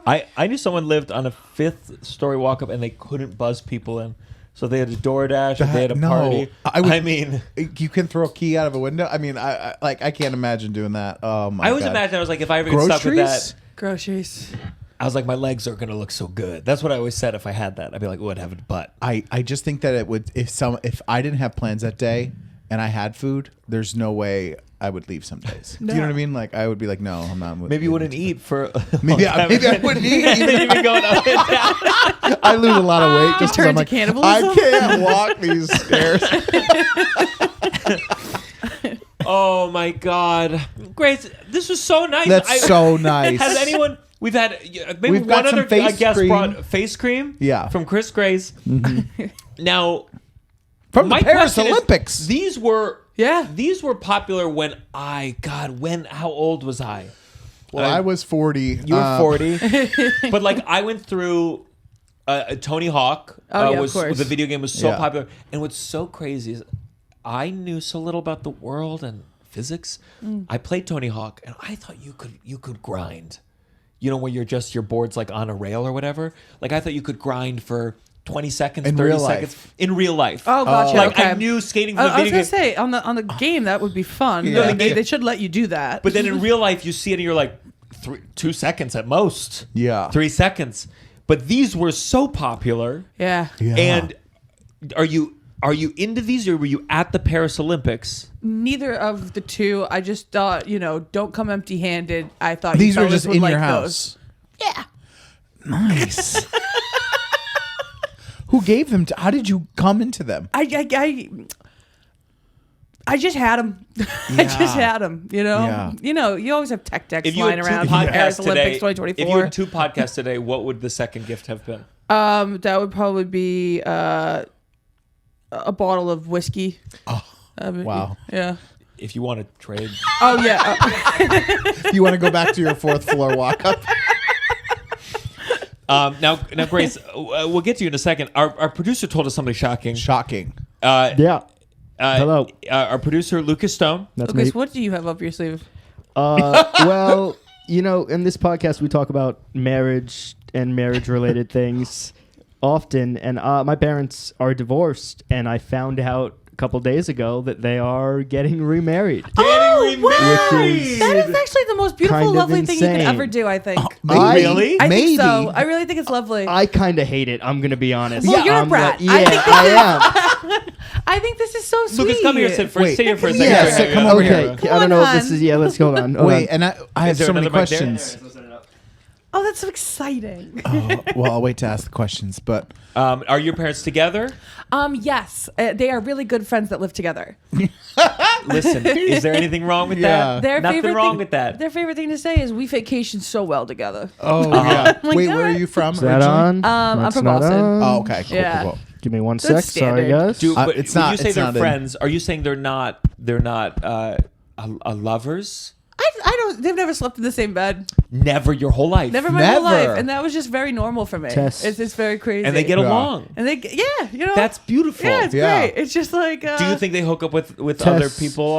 I knew someone lived on a 5th story walk up and they couldn't buzz people in. So they had a DoorDash, they had a party. I mean, you can throw a key out of a window. I mean, I can't imagine doing that. Oh my! I always imagine I was like, if I ever get stuck with that, groceries. I was like, my legs are gonna look so good. That's what I always said. If I had that, I'd be like, oh, I'd have a butt. I just think that it would if I didn't have plans that day and I had food, there's no way I would leave some days. No. Do you know what I mean? Like I would be like, no, I'm not. Maybe you wouldn't eat for maybe I wouldn't eat. You'd be going up and down. I lose a lot of weight just because I'm like, cannibalism? I can't walk these stairs. Oh my God, Grace, this was so nice. That's so nice. Has anyone? We've had maybe We've got one some other face guest cream. brought face cream. Yeah. From Chris Grace. Mm-hmm. Now, From the my Paris question is, Olympics. these were Yeah. These were popular when how old was I? Well, I was 40. You were 40. But like I went through Tony Hawk. Of course. The video game was so Yeah. popular. And what's so crazy is I knew so little about the world and physics. I played Tony Hawk and I thought you could grind. You know, where your board's like on a rail or whatever. Like I thought you could grind for 20 seconds, In 30 real seconds life. in real life. Oh, gotcha. Like okay. I knew skating from the I was video gonna game. say on the game that would be fun. Yeah. Like, they should let you do that. But then in real life, you see it and you're like, 2 seconds at most. Yeah. 3 seconds. But these were so popular. yeah. Yeah. And are you into these or were you at the Paris Olympics? Neither of the two. I just thought, don't come empty-handed. I thought These you were fellas just would in like your those. house. Yeah. Nice. Who gave them to? How did you come into them? I just had them. I just had them. Yeah. You always have tech decks If you flying had two around. podcasts Paris today, Olympics if 2024. you had 2 podcasts today, what would the second gift have been? That would probably be a bottle of whiskey. Oh, wow. Yeah. If you want to trade. Oh yeah. You want to go back to your 4th floor walk up? Now, Grace, we'll get to you in a second. Our producer told us something shocking. Shocking. Hello. Our producer, Lucas Stone. That's Lucas, me. what do you have up your sleeve? Well, in this podcast, we talk about marriage and marriage-related things often. And my parents are divorced, and I found out a couple days ago that they are getting remarried. Wow. Which That is actually the most beautiful, kind of lovely thing you can insane. ever do, I think. Really? I Maybe. think so. I really think it's lovely. I kind of hate it. I'm going to be honest. Well, you're a I'm brat. yeah, I think I am. I think this is so sweet. Lucas, come here. Sit here for a second. Yeah, sit- come over Okay, here. Come I don't on, know if hon. this is... Yeah, let's go on. Hold Wait, on. and I have there so many another mic there? questions. Oh, that's so exciting. Well, I'll wait to ask the questions, but Are your parents together? Yes, they are really good friends that live together. Listen, is there anything wrong with Yeah. that? Nothing wrong with that. Their favorite thing to say is we vacation so well together. yeah. my Wait, God. where are you from? Is that originally? on? I'm That's from not Boston. on. Oh, okay. Cool, Yeah. cool, cool. Give me one That's sec. Sorry, standard. guys. But it's when not- you say it's they're not in. friends, are you saying they're not lovers? I don't. They've never slept in the same bed. Never your whole life. Never my whole Never. life, and that was just very normal for me. Tess. It's very crazy. And they get Yeah. along. And they That's beautiful. Yeah, it's Yeah. great. It's just like. Do you think they hook up with Tess. other people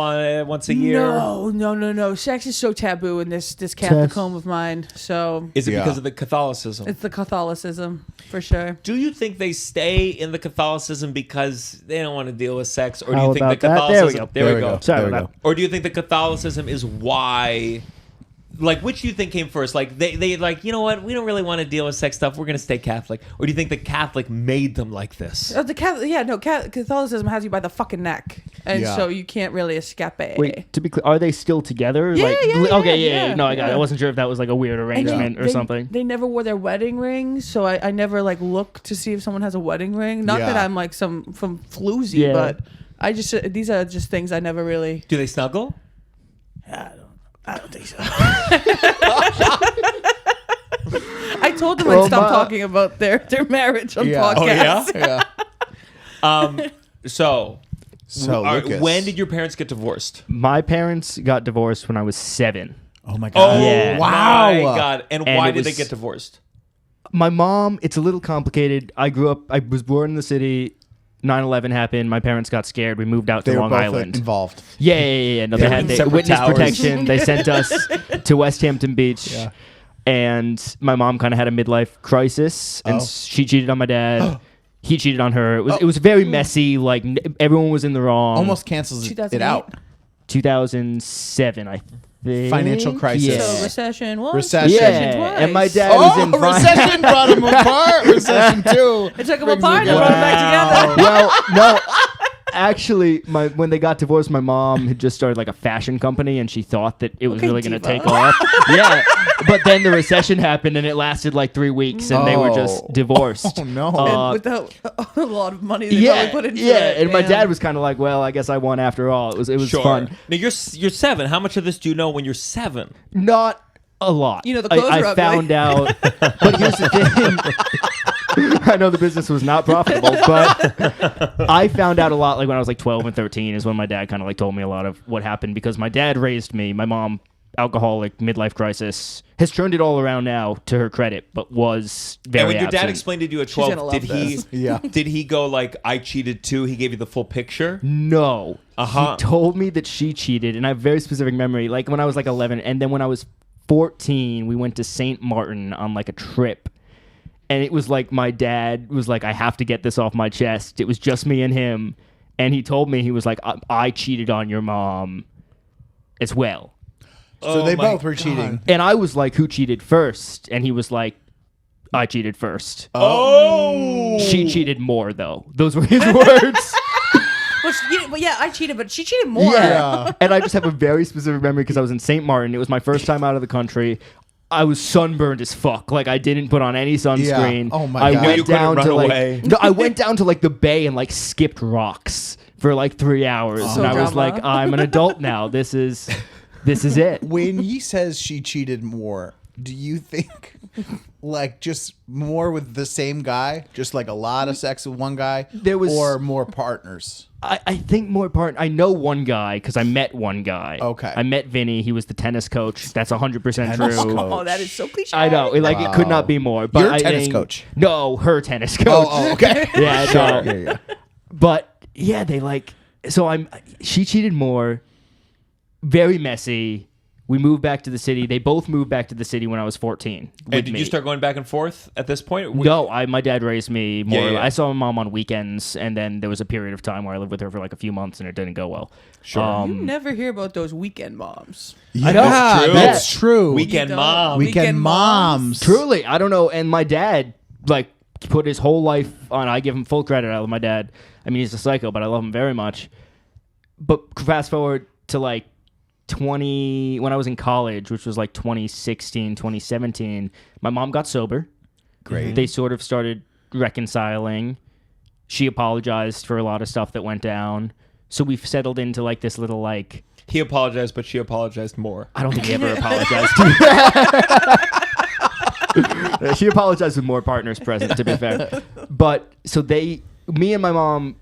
once a year? No. Sex is so taboo in this Catholic Tess. home of mine. So Is it Yeah. because of the Catholicism? it's the Catholicism for sure. Do you think they stay in the Catholicism because they don't want to deal with sex, or do How you think about the that? Catholicism? There we go. Sorry There we about go. Or do you think the Catholicism is why? Like, which do you think came first? Like, they like, you know what? We don't really want to deal with sex stuff. We're going to stay Catholic. Or do you think the Catholic made them like this? Catholicism has you by the fucking neck, and Yeah. so you can't really escape it. Wait, to be clear, are they still together? Yeah, yeah. No, I got it. I wasn't sure if that was like a weird And arrangement or something. They never wore their wedding rings, so I never like look to see if someone has a wedding ring. Not Yeah. that I'm like some from floozy, Yeah. but I just these are just things I never really. Do they snuggle? I don't think so. I told them I'd stop talking about their marriage on Yeah. podcasts. Oh, yeah? Yeah. So Lucas. when did your parents get divorced? My parents got divorced when I was 7. Oh my god. Yeah. Wow. My God. And why it did they was- get divorced? My mom, it's a little complicated. I was born in the city. 9/11 happened. My parents got scared. We moved out to They were Long both Island. involved. Yeah. No, they They were had in separate witness towers. protection. They sent us to West Hampton Beach. Yeah. and my mom kind of had a midlife crisis, and she cheated on my dad. He cheated on her. It was very messy. Like everyone was in the wrong. Almost cancels it out. 2007, I think. Financial crisis. Yeah. So recession once, Recession. recession twice. And my dad was in recession brought them apart. Recession 2. It took them apart and brought them back together. Well, no. Actually, when they got divorced, my mom had just started like a fashion company, and she thought that it was really going to take off. Yeah, but then the recession happened, and it lasted like 3 weeks, and they were just divorced. Oh no! And without a lot of money they probably put into it. And my dad was kind of like, "Well, I guess I won after all." It was fun. Now you're 7. How much of this do you know when you're 7? Not a lot. You know, the clothes I are ugly. found out, but here's the thing. I know the business was not profitable, but I found out a lot like when I was like 12 and 13 is when my dad kind of like told me a lot of what happened because my dad raised me. My mom, alcoholic, midlife crisis, has turned it all around now to her credit, but was very And when your dad absent. explained it to you at She's gonna 12, love did he this. Yeah. did he go like I cheated too? He gave you the full picture? No. Uh-huh. He told me that she cheated, and I have very specific memory. Like when I was like 11, and then when I was 14, we went to St. Martin on like a trip. And it was like my dad was like, I have to get this off my chest. It was just me and him. And he told me, he was like, I cheated on your mom as well. So Oh they my both were God. cheating. And I was like, who cheated first? And he was like, I cheated first. Oh. She cheated more, though. Those were his words. Well, yeah, I cheated, but she cheated more. Yeah. And I just have a very specific memory because I was in St. Martin. It was my first time out of the country. I was sunburned as fuck. Like I didn't put on any sunscreen. Yeah. Oh my I God. went You couldn't down run to like away. no, I went down to like the bay and like skipped rocks for like 3 hours, So and I was drama. like, I'm an adult now. This is it. When he says she cheated more, do you think like just more with the same guy, just like a lot of sex with one guy, or more partners? I think more part. I know one guy because I met one guy. Okay. I met Vinny. He was the tennis coach. That's 100% Tennis true. coach. Oh, that is so cliche. I know. Like it could not be more. But Your I tennis think- coach? No, her tennis coach. Oh, okay. Yeah, no. Yeah. But yeah, they like. So she cheated more. Very messy. We moved back to the city. They both moved back to the city when I was 14. And with did me. you start going back and forth at this point? No, my dad raised me more. Yeah. I saw my mom on weekends, and then there was a period of time where I lived with her for like a few months, and it didn't go well. Sure. You never hear about those weekend moms. Yeah, know. that's true. Weekend You don't. mom. Weekend moms. Truly, I don't know. And my dad, like, put his whole life on. I give him full credit. I love my dad. I mean, he's a psycho, but I love him very much. But fast forward to like when I was in college, which was like 2016, 2017, my mom got sober. Great. They sort of started reconciling. She apologized for a lot of stuff that went down. So we've settled into like this little like. He apologized, but she apologized more. I don't think he ever apologized. She apologized with more partners present, to be fair. But so me and my mom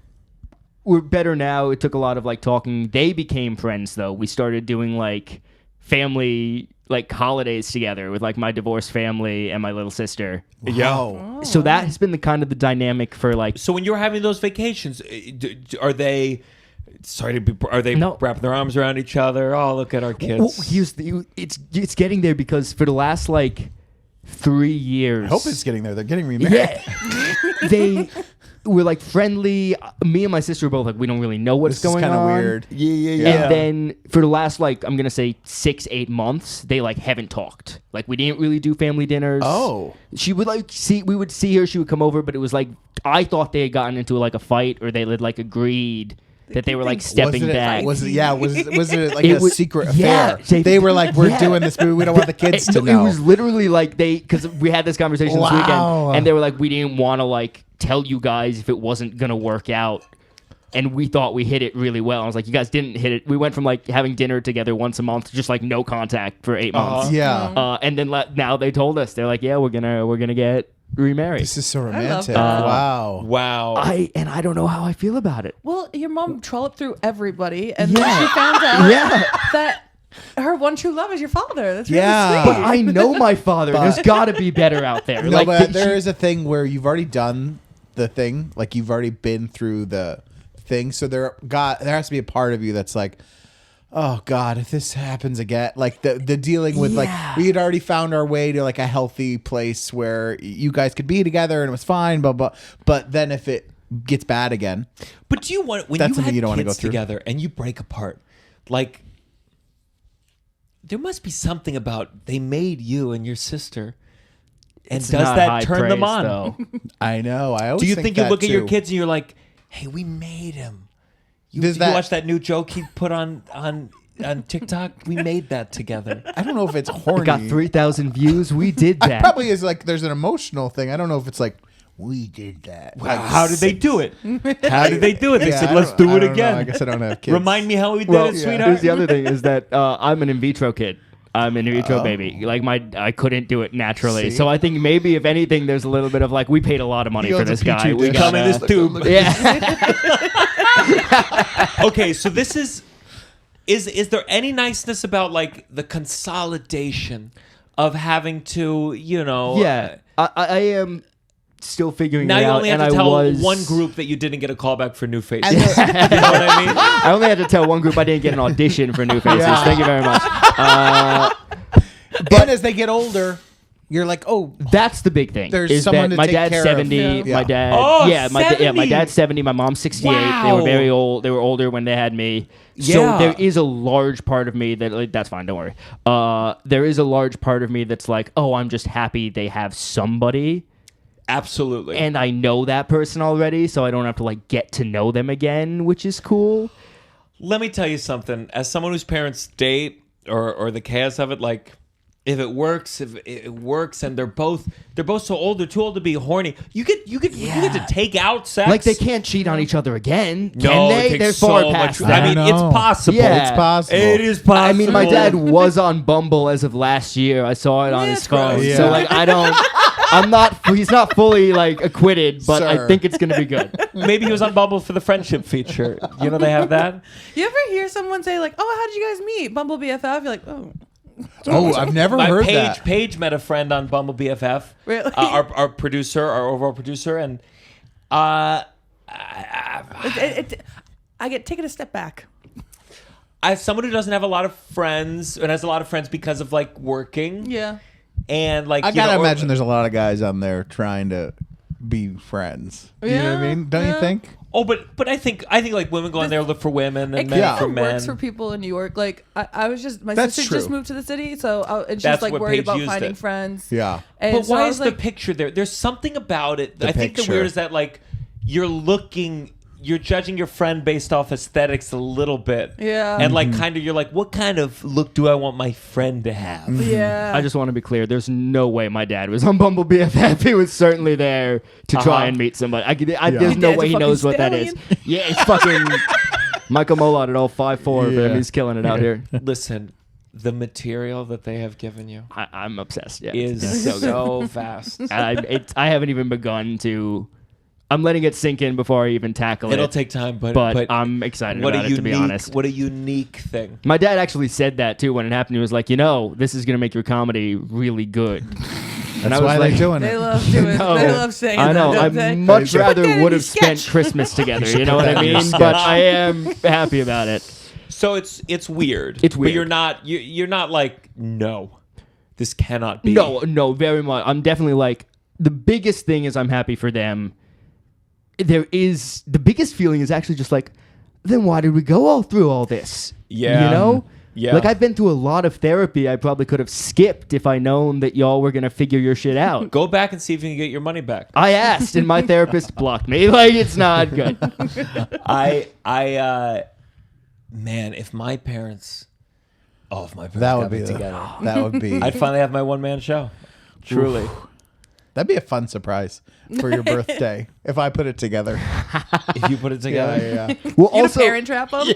were better now. It took a lot of like talking. They became friends though. We started doing like family like holidays together with like my divorced family and my little sister. Wow. So that has been the kind of the dynamic for like. So when you're having those vacations, are they? Sorry to be. Are they No. wrapping their arms around each other? Oh, look at our kids. Well, it's getting there because for the last like 3 years. I hope it's getting there. They're getting remarried. Yeah, they were like friendly. Me and my sister were both like, we don't really know what's This is going kind of on. weird. Yeah. And then for the last like I'm gonna say 6-8 months, they like haven't talked. Like we didn't really do family dinners. Oh. She would like we would see her. She would come over, but it was like I thought they had gotten into like a fight or they had like agreed that they were like stepping back. Was it like It a was- secret yeah, affair? They were like, we're doing this, but we don't want the kids to It know. was literally like because we had this conversation this Wow. weekend, and they were like, we didn't want to like tell you guys if it wasn't gonna work out, and we thought we hit it really well. I was like, you guys didn't hit it. We went from like having dinner together once a month to just like no contact for 8 months. Yeah. And then now they told us they're like, yeah, we're gonna get remarried. This is so love romantic. that. Wow. Wow. I don't know how I feel about it. Well, your mom trolloped through everybody, and Yeah. then she found out Yeah. that her one true love is your father. That's really Yeah. sweet. But I know my father. There's got to be better out there. No, like but there is a thing where you've already done the thing, like you've already been through the thing. So there has to be a part of you that's like, oh God, if this happens again, like the dealing with like we had already found our way to like a healthy place where you guys could be together and it was fine, but then if it gets bad again. But do you want when That's you something have you don't wanna kids go through. together and you break apart, like there must be something about they made you and your sister, and It's does not that high turn them praise, on? though. I know. I always Do you think you that look at your too. kids and you're like, "Hey, we made him." You Does you that- watch that new joke he put on TikTok? We made that together. I don't know if it's horny. It got 3,000 views. We did that. Probably is like there's an emotional thing. I don't know if it's like we did that. Wow, how did they do it? How did they do it? They Yeah, said, I "Let's don't- do I it don't know. again." I guess I don't have kids. Remind me how we did Well, it, sweetheart. here's the other thing is that I'm an in vitro kid. I'm an in vitro baby. Like I couldn't do it naturally. See? So I think maybe if anything, there's a little bit of like we paid a lot of money He for owns a this guy. Petri We dish. Come in this tube. Yeah. Okay, so this is there any niceness about like the consolidation of having to, Yeah. I am still figuring now it you out. only have and to I tell was one group that you didn't get a callback for New Face. And You know what I mean? I only had to tell one group I didn't get an audition for New Faces. Yeah. Thank you very much. But as they get older, you're like, oh, That's the big thing. There's is someone that to my take dad's care of. 70. Yeah. My dad. Oh, my 70. dad's 70. My mom's 68. They Wow. were very old. They were older when they had me. So Yeah. there is a large part of me that like, that's fine. Don't worry. There is a large part of me that's like, oh, I'm just happy they have somebody. Absolutely. And I know that person already, so I don't have to like get to know them again, which is cool. Let me tell you something. As someone whose parents date or the chaos of it, like if it works, and they're both so old, they're too old to be horny. You get to take out sex. Like they can't cheat on each other again, can No, they? it takes They're so far much. past I that. mean, I it's know. possible. Yeah. it's possible. It is possible. I mean, my dad was on Bumble as of last year. I saw it on his it's phone. gross. So Yeah. like, he's not fully like acquitted, but I Sir. think it's gonna be good. Maybe he was on Bumble for the friendship feature. You know they have that. You ever hear someone say like, "Oh, how did you guys meet?" Bumble BFF. You're like, "Oh, Oh, I've never heard that. Paige met a friend on Bumble BFF. Really? Our producer, our overall producer, and I get taken a step back." as someone who doesn't have a lot of friends and has a lot of friends because of like working, Yeah. and like I you gotta know, imagine there's a lot of guys on there trying to be friends. You know what I Yeah, mean? Don't you yeah. think? Oh, but I think like women go on there look for women It and men Yeah. for kind of works men. for people in New York. Like I was just my That's sister just true. moved to the city, so and she's That's like what worried Paige about used finding it. friends. Yeah. And But so why I is was the like, picture there? There's something about it. The I think the picture. weird is that like you're judging your friend based off aesthetics a little bit. Yeah. And like kind of you're like, what kind of look do I want my friend to have? Yeah. I just want to be clear. There's no way my dad was on Bumble BFF. He was certainly there to try and meet somebody. There's Your no dad's way a he knows fucking what that is. stallion. Yeah, it's fucking Michael Molot at all 5'4" of him. Yeah. He's killing it out here. Listen, the material that they have given you I'm obsessed. Yeah, is it's so good. so vast. I haven't even begun to. I'm letting it sink in before I even tackle it. It'll take time, but I'm excited what about a it, to be unique, honest. what a unique thing. My dad actually said that too when it happened. He was like, this is gonna make your comedy really good. And That's I was why like, they're doing They it. love doing. No. They love saying. I know. That, I don't they? much Should put rather that in would your have spent sketch. Christmas together. You know what I mean? But I am happy about it. So it's weird. It's But weird. you're not like, no, this cannot be. No, very much. I'm definitely like, the biggest thing is I'm happy for them. The biggest feeling is actually just like, then why did we go all through all this? Yeah. You know? Yeah. Like, I've been through a lot of therapy I probably could have skipped if I known that y'all were going to figure your shit out. Go back and see if you can get your money back. I asked, and my therapist blocked me. Like, it's not good. Man, if my parents That got would be me together, That would be. I'd finally have my one-man show. Truly. That'd be a fun surprise for your birthday if I put it together. If you put it together. Yeah. Well, You also, parent trap them.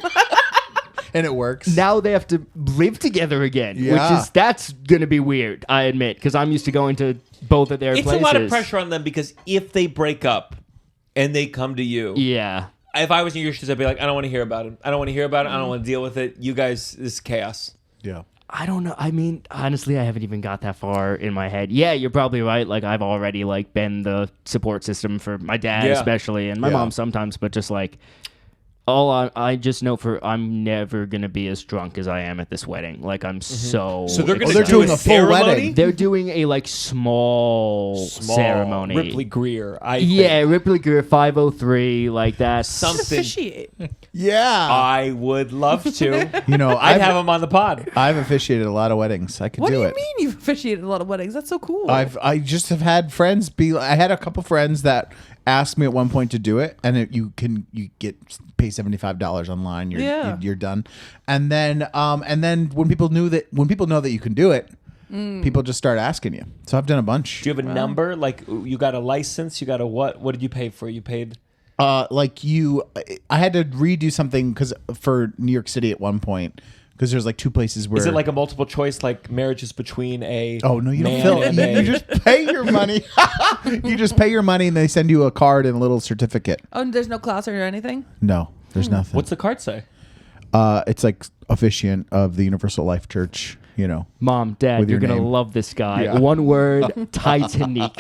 And it works. now they have to live together again, Yeah. that's going to be weird, I admit, because I'm used to going to both of their It's places. a lot of pressure on them because if they break up and they come to you, Yeah. if I was in your shoes, I'd be like, I don't want to hear about it. I don't want to hear about it. I don't want to deal with it. You guys, this is chaos. Yeah. I don't know. I mean, honestly, I haven't even got that far in my head. Yeah, you're probably right. Like, I've already like been the support system for my dad, Yeah. especially, and my Yeah. mom sometimes. But just like, I just know I'm never gonna be as drunk as I am at this wedding. Like I'm so. So they're going to they're do doing a a full ceremony? wedding? They're doing a like small ceremony. Ripley Greer. Yeah, Ripley Greer 503 like that. Something. Officiate. Yeah. I would love to. You know, I'd have him on the pod. I've officiated a lot of weddings. I could What do do you it. mean you've officiated a lot of weddings? That's so cool. I just have had friends I had a couple friends that asked me at one point to do it, and you pay $75 online. You're done. And then when people know that you can do it, people just start asking you. So I've done a bunch. Do you have a number? Like you got a license? You got a what? What did you pay for? You paid. I had to redo something for New York City at one point. Because there's like two places where... Is it like a multiple choice, like marriages between a... Oh, no, you don't man fill and it. You just pay your money. You just pay your money and they send you a card and a little certificate. Oh, and there's no class or anything? No, there's nothing. What's the card say? It's like officiant of the Universal Life Church, you know. Mom, Dad, With you're your gonna name. love this guy. Yeah. One word: Titanic.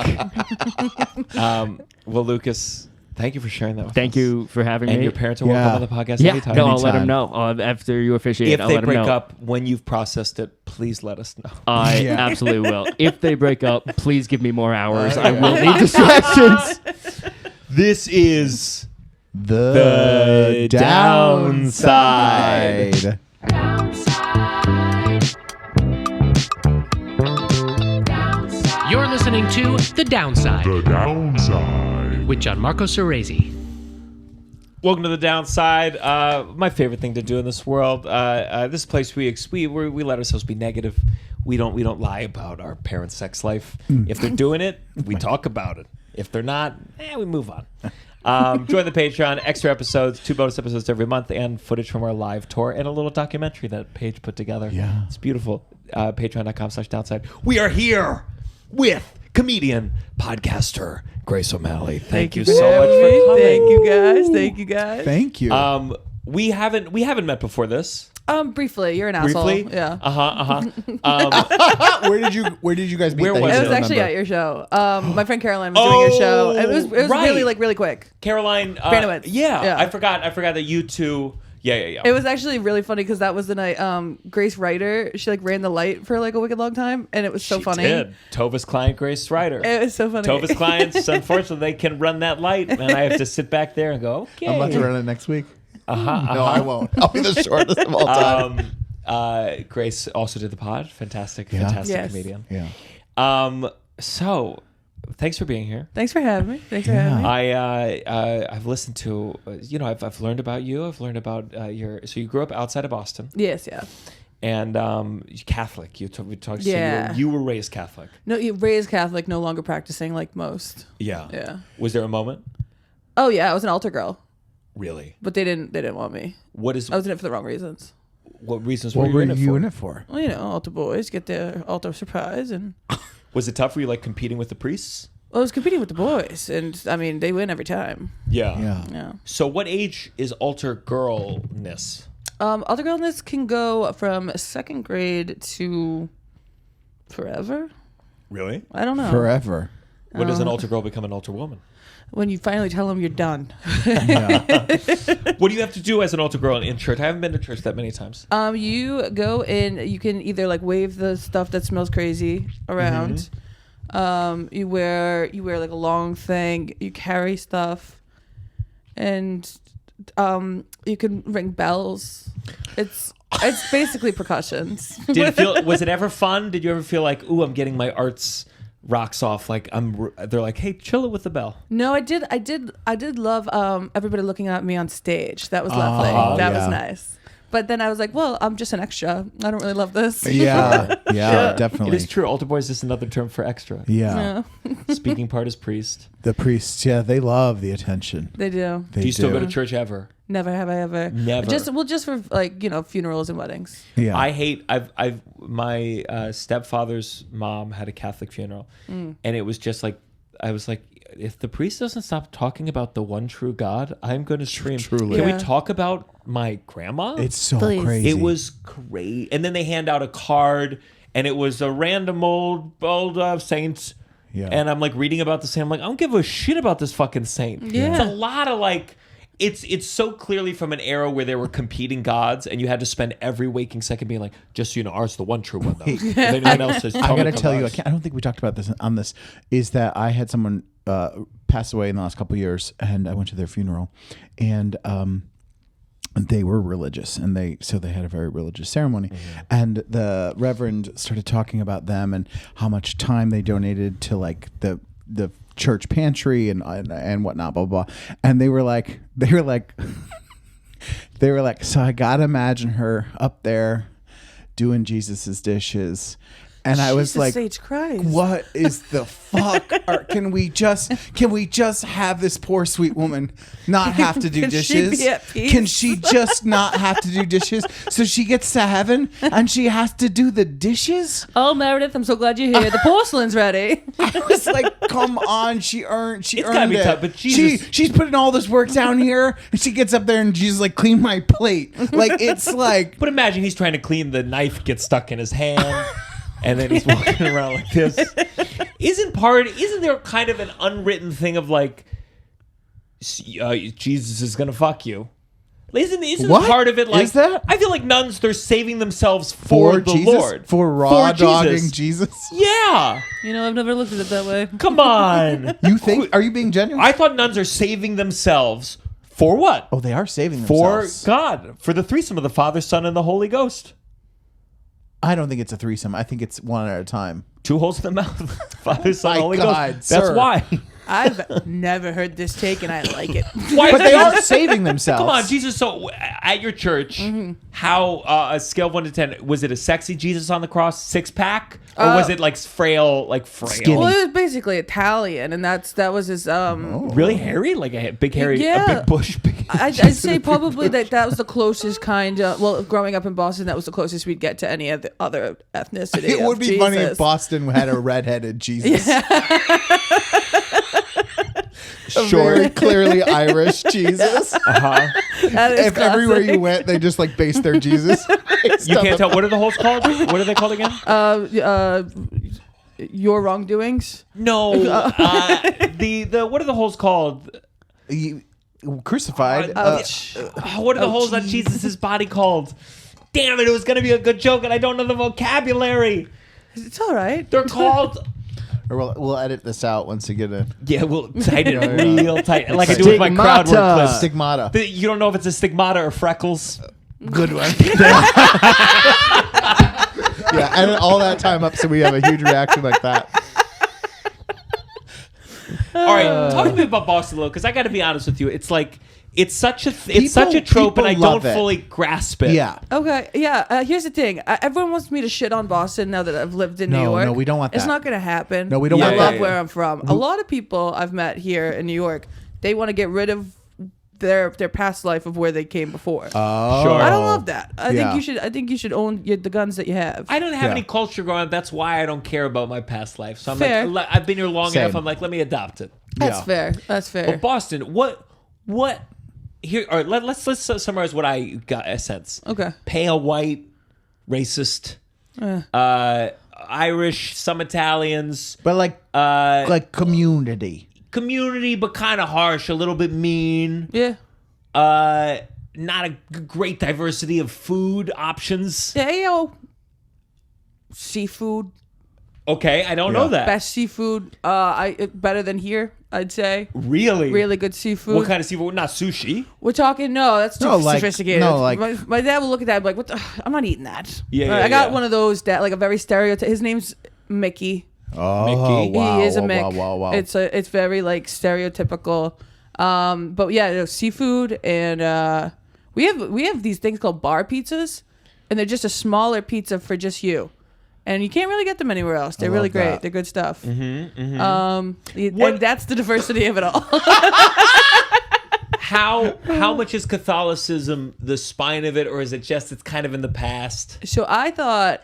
Well, Lucas, thank you for sharing that with us. Thank you for having And me. your parents are welcome on the podcast Yeah, anytime. no, I'll let Anytime. them know after you officiate. If I'll they let them break know. up when you've processed it, please let us know. I Yeah. absolutely will. If they break up, please give me more hours. I will need distractions. This is The downside. You're listening to The Downside The downside. with Gianmarco Soresi. Welcome to the downside. My favorite thing to do in this world. This place we let ourselves be negative. We don't lie about our parents' sex life. If they're doing it, we talk about it. If they're not, we move on. Join the Patreon. Extra episodes, 2 bonus episodes every month, and footage from our live tour, and a little documentary that Paige put together. Yeah. It's beautiful. Patreon.com/downside. We are here with comedian, podcaster, Grace OMalley. Thank you so much for coming. Thank you guys. Thank you guys. Thank you. We haven't met before this. Briefly, you're an asshole. Briefly, Yeah. Where did you guys meet? Where that was you It it? was actually at your show. My friend Caroline was doing your show. It was right. really quick. Caroline Branowitz. Yeah, I forgot that you two. Yeah. It was actually really funny because that was the night Grace Ryder, she like ran the light for like a wicked long time, and it was so She funny. did. Tova's client, Grace Ryder. It was so funny. Tova's clients, unfortunately, they can run that light, and I have to sit back there and go, okay. I'm about to run it next week. No, I won't. I'll be the shortest of all time. Grace also did the pod. Fantastic Yes. comedian. Yeah. So, thanks for being here. Thanks for having me. Thanks for having me. I've listened to, I've learned about you. I've learned about so you grew up outside of Boston, Yes, yeah. and you're Catholic. We talked. Yeah. So you were raised Catholic. No, you raised Catholic, no longer practicing like most. Yeah. Yeah. Was there a moment? Oh yeah, I was an altar girl, Really? but they didn't want me. What is? I was in it for the wrong reasons. What reasons What were you in it for? for? Well, altar boys get their altar surprise, and Was it tough? Were you like competing with the priests? I was competing with the boys, and I mean they win every time. Yeah. Yeah. So, what age is altar girlness? Altar girlness can go from 2nd grade to forever. Really? I don't know. Forever. When does an altar girl become an altar woman? When you finally tell them you're done. What do you have to do as an altar girl in church? I haven't been to church that many times. You go in. You can either like wave the stuff that smells crazy around. You wear like a long thing. You carry stuff, and you can ring bells. It's basically percussions. Was it ever fun? Did you ever feel like, ooh, I'm getting my arts rocks off? Like they're like, hey, chill it with the bell. No, I did love everybody looking at me on stage. That was lovely. That was nice. But then I was like, well, I'm just an extra. I don't really love this. Yeah, definitely. It is true. Altar boy is just another term for extra. Yeah. Speaking part is priest. The priests, they love the attention. They do. They Do you still go to church ever? Never have I ever. Never. Just for like funerals and weddings. Yeah. My stepfather's mom had a Catholic funeral, and it was just like, I was like, if the priest doesn't stop talking about the one true God, I'm going to scream. Truly. Can we Yeah. talk about my grandma? It's so Please. crazy. It was great. And then they hand out a card, and it was a random old saint. Yeah. And I'm like reading about the saint. I'm like, I don't give a shit about this fucking saint. Yeah. It's a lot of like it's so clearly from an era where there were competing gods, and you had to spend every waking second being like, just so you know, ours the one true one, though. And anyone else is I gotta tell you, ours. I don't think we talked about this on this. Is that I had someone pass away in the last couple of years, and I went to their funeral, and they were religious, and they had a very religious ceremony, and the reverend started talking about them and how much time they donated to like the church pantry and whatnot, blah blah, and they were like, so I gotta imagine her up there doing Jesus's dishes. And I was like, H. Christ. what is the fuck? Can we just have this poor sweet woman not have to do Can she dishes? be at peace? Can she just not have to do dishes? So she gets to heaven and she has to do the dishes? Oh, Meredith, I'm so glad you're here. The porcelain's ready. I was like, come on, she earned gotta be it. tough, but Jesus- she's putting all this work down here, and she gets up there and she's like, clean my plate. Like, it's like, But imagine he's trying to clean, the knife gets stuck in his hand. And then he's walking around like this. Isn't there kind of an unwritten thing of like, Jesus is gonna fuck you? Isn't What? part of it like Is that? I feel like nuns, they're saving themselves for the Jesus, Lord, for raw For dogging Jesus. Yeah, You know, I've never looked at it that way. come on. You think? Are you being genuine? I thought nuns are saving themselves for what? Oh, they are saving For themselves. God, for the threesome of the Father, Son, and the Holy Ghost. I don't think it's a threesome. I think it's one at a time. 2 holes in the mouth. Father, Son, my Holy God, Ghost. sir. That's why. I've never heard this take, and I like it. Why But is they that- are saving themselves. Come on, Jesus. So at your church, how a scale of 1 to 10, was it a sexy Jesus on the cross, 6-pack, or was it like frail, Skinny. Well, it was basically Italian, and that was his. really hairy, like a big hairy, Yeah. a big bush? I'd say probably that was the closest kind of. Well, growing up in Boston, that was the closest we'd get to any of the other ethnicity. It would of be funny if Jesus. Boston had a redheaded Jesus. A Short. very clearly Irish Jesus. Uh-huh. That is If everywhere you classic. went, they just like base their Jesus. You can't tell. What are the holes called? What are they called again? Your wrongdoings. No. The what are the holes called? Crucified. What are the holes on Jesus' body called? Damn it! It was gonna be a good joke, and I don't know the vocabulary. It's all right. They're called. Or we'll edit this out once you get in. Yeah, we'll tighten it Yeah. real tight, like I do with my Stigmata. crowdwork clips. Stigmata. You don't know if it's a stigmata or freckles. Good one. Yeah, edit all that time up so we have a huge reaction like that. All right, talk to me about Boston, because I got to be honest with you. It's like it's such a trope, and I people don't love it. fully grasp it. Yeah. Okay, yeah. Here's the thing. Everyone wants me to shit on Boston now that I've lived in New York. No, we don't want It's that. not going to happen. No, we don't want I that. love where I'm from. A lot of people I've met here in New York, they want to get rid of their past life of where they came before. Oh. Sure. I don't love that. I Yeah. think you should own the guns that you have. I don't have Yeah. any culture growing up. That's why I don't care about my past life. So I'm Fair. like, I've been here long Same. enough. I'm like, let me adopt it. That's Yeah. fair. That's fair. But Boston, what? Here, all right. Let's summarize what I got a sense. Okay. Pale white, racist, Irish, some Italians, But like community. community, but kind of harsh, a little bit mean. Yeah. Not a great diversity of food options. Yeah, yo. Seafood. Okay, I don't know that. Best seafood. Better than here, I'd say. Really? Really good seafood. What kind of seafood? Not sushi. We're talking that's too No, like- sophisticated. no, like- my dad will look at that and be like, "What? I'm not eating that." Yeah, I yeah, got yeah. one of those that like a very stereotype. His name's Mickey. Oh, Mickey. wow. He is a wow, Mick. wow. It's very like stereotypical. But yeah, seafood and we have these things called bar pizzas, and they're just a smaller pizza for just you. And you can't really get them anywhere else. They're really love great. that. They're good stuff. Mm-hmm, And that's the diversity of it all. How much is Catholicism the spine of it, or is it just it's kind of in the past? So I thought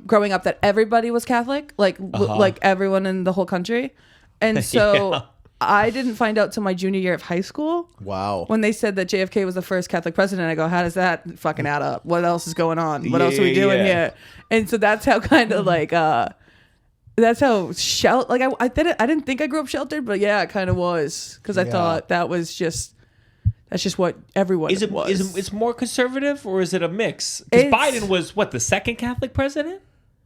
growing up that everybody was Catholic, like like everyone in the whole country, and so Yeah. I didn't find out till my junior year of high school Wow. when they said that JFK was the first Catholic president. I go, how does that fucking add up? What else is going on? What else are we doing Yeah. here? And so that's how kind of like that's how I didn't think I grew up sheltered, but yeah, it kind of was because I thought that was just That's just what everyone Is it was. it's more conservative or is it a mix? Because Biden was what, the second Catholic president?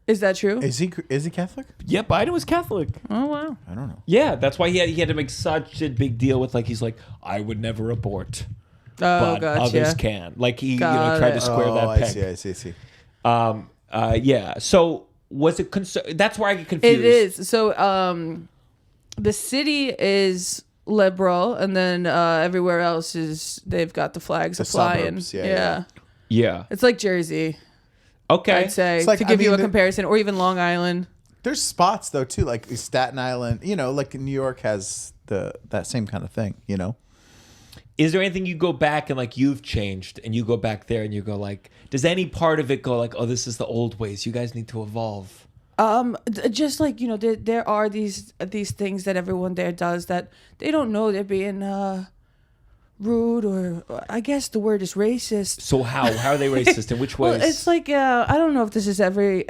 Is that true? Is he Catholic? Yeah, Biden was Catholic. Oh wow. I don't know. Yeah, that's why he had to make such a big deal with he's like, I would never abort, Oh, but gotcha. others can. Like he Got tried to it. square that I peg. see. Yeah. So was it that's where I get confused. It is. So the city is liberal, and then everywhere else they've got the flags The flying. suburbs, yeah. Yeah. It's like Jersey, Okay. I'd say, It's like- to give I you mean, a comparison, or even Long Island. There's spots though too, like Staten Island. Like New York has that same kind of thing. Is there anything you go back and you've changed and you go back there and you go does any part of it go oh, this is the old ways, you guys need to evolve? Just there are these things that everyone there does that they don't know they're being rude, or I guess the word is racist. So how are they racist? In which ways? Well, it's I don't know if this is every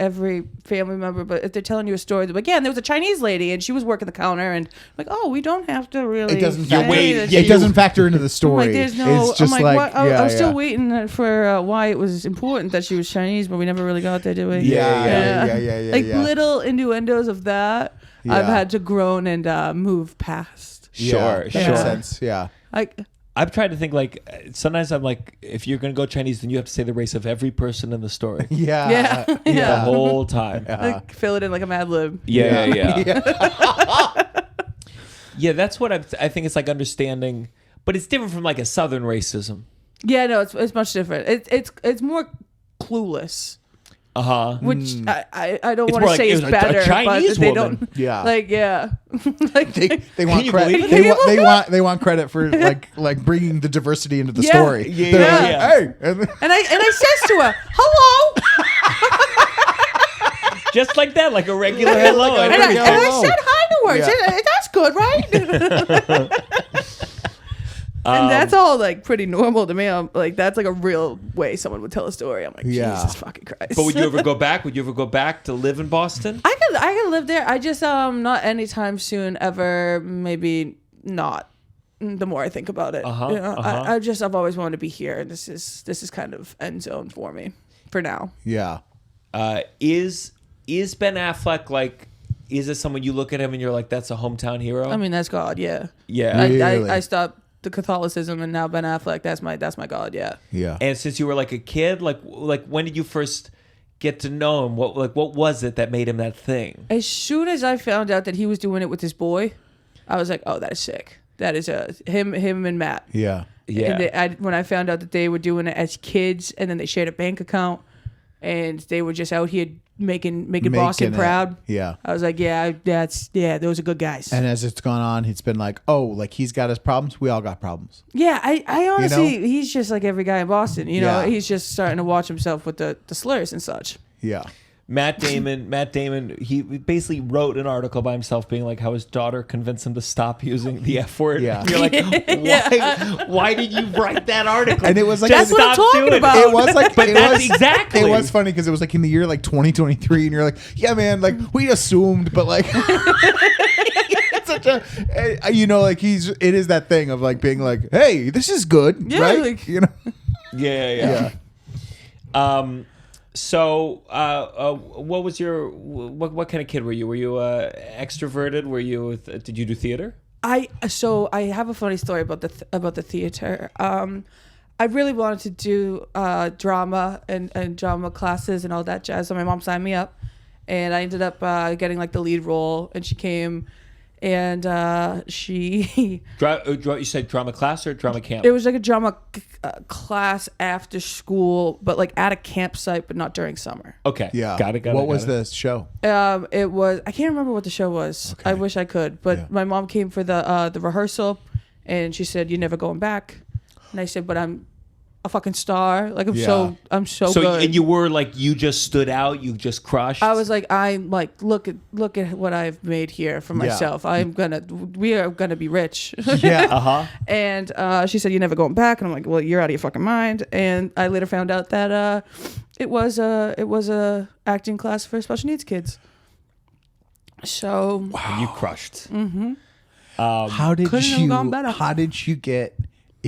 family member, but if they're telling you a story, they're like, yeah, and there was a Chinese lady and she was working the counter, and oh, we don't have to really. It doesn't say factor. that It she- doesn't factor into the story. I'm like, there's no. It's just I'm like, what? yeah, I was still yeah. waiting for why it was important that she was Chinese, but we never really got there, did we? Yeah. Like little innuendos of that, I've Yeah. had to groan and move past. Sure. That makes sense. Yeah. Like, I've tried to think sometimes I'm if you're gonna go Chinese, then you have to say the race of every person in the story Yeah. Yeah. the whole time. like fill it in like a Mad Lib. Yeah. Yeah, that's what I think it's understanding, but it's different from a Southern racism. Yeah, no, it's much different. It's more clueless. Which I don't It's want more to say it is was better, a Chinese but they woman. don't. Yeah. Like They want you credit. believe it? They want credit for like bringing the diversity into the Yeah. story. Yeah, They're yeah, like, yeah. hey, and and I says to her, hello, Just like that, like a regular hello. and I hello. said hi to her. Yeah. That's good, right? And that's all pretty normal to me. I'm that's a real way someone would tell a story. I'm like, Yeah. Jesus fucking Christ. But would you ever go back? Would you ever go back to live in Boston? I could live there. I just not anytime soon. Ever, maybe not. The more I think about it, I've always wanted to be here. This is kind of end zone for me for now. yeah. Is Ben Affleck is it someone you look at him and you're like, that's a hometown hero? I mean, that's God. Yeah. Yeah. Really? I stopped the Catholicism, and now Ben Affleck. That's my God. Yeah. Yeah. And since you were a kid, when did you first get to know him? What was it that made him that thing? As soon as I found out that he was doing it with his boy, I was like, oh, that is sick. That is him and Matt. Yeah. Yeah. And when I found out that they were doing it as kids, and then they shared a bank account, and they were just out here making Boston it. proud. Yeah. I was like, those are good guys. And as it's gone on, it's been he's got his problems. We all got problems. Yeah, I honestly, know? he's just like every guy in Boston. You know, Yeah. he's just starting to watch himself with the slurs and such. Yeah. Matt Damon, he basically wrote an article by himself being like how his daughter convinced him to stop using the F word. Yeah. And you're like, why did you write that article? And it was like That's what I'm stop talking doing about. it. It was But that's exactly. It was funny because it was in the year 2023, and you're like, yeah, man, we assumed, but it's such a, it is that thing of being like, hey, this is good, Yeah, right? Yeah. So, what was what kind of kid were you? Were you extroverted? Were you? Did you do theater? I have a funny story about the theater. I really wanted to do drama and drama classes and all that jazz. So my mom signed me up, and I ended up getting the lead role. And she came, and she. You said drama class or drama camp? It was a drama class after school, but at a campsite, but not during summer. Okay. Yeah. Got it. What was the show? It was, I can't remember what the show was. Okay. I wish I could, but Yeah. my mom came for the rehearsal, and she said, "You're never going back." And I said, "But I'm a fucking star. I'm Yeah. I'm so So good." and you were you just stood out. You just crushed. I was like, look at what I've made here for myself. We are gonna be rich. Yeah. And she said, "You're never going back." And I'm like, "Well, you're out of your fucking mind." And I later found out that it was a acting class for special needs kids. So And you crushed. Mm-hmm. How did Couldn't have gone better. How did you get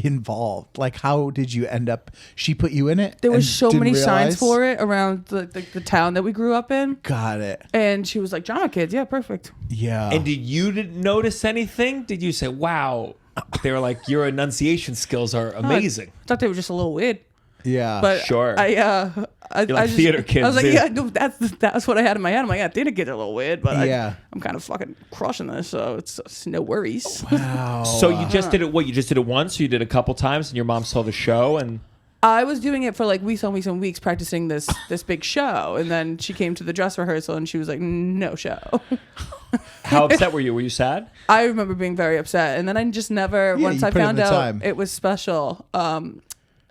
involved? Like, how did you end up? She put you in it. There was and so didn't many signs realize? for it around the town that we grew up in. Got it. And she was like, "Drama kids, yeah, perfect." Yeah. And didn't notice anything? Did you say, wow, they were like, your enunciation skills are amazing? I thought they were just a little weird. yeah. But Sure. I like theater kids, I was like, dude. yeah, no, that's what I had in my head. I'm like, yeah, theater kids are a little weird, but Yeah. I'm kind of fucking crushing this, so it's no worries. wow. So you just did it, you just did it once? Or you did it a couple times and your mom saw the show and... I was doing it for like weeks on weeks on weeks, practicing this big show, and then she came to the dress rehearsal and she was like, "No show." How upset were you? Were you sad? I remember being very upset, and then I just never. Yeah, once you I put in found the out time. it was special,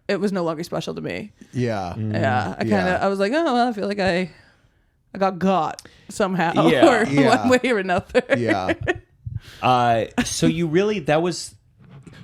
it was no longer special to me. Yeah. Yeah, I kind of. Yeah. I was like, oh well, I feel like I got somehow, Yeah. or Yeah. one way or another. Yeah. So you really, that was...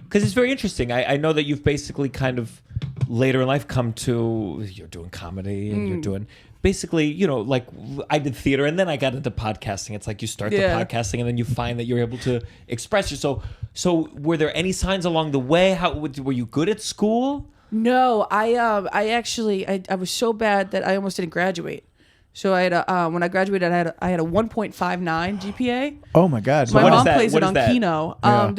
Because it's very interesting. I know that you've basically kind of later in life come to... You're doing comedy and you're doing... Basically, you know, like I did theater and then I got into podcasting. It's like you start Yeah. the podcasting and then you find that you're able to express yourself. So were there any signs along the way? How were you good at school? No, I actually I was so bad that I almost didn't graduate. So I had when I graduated, I had a 1.59 GPA. Oh my God. My what is mom that? plays What it is on that? Keno. Yeah.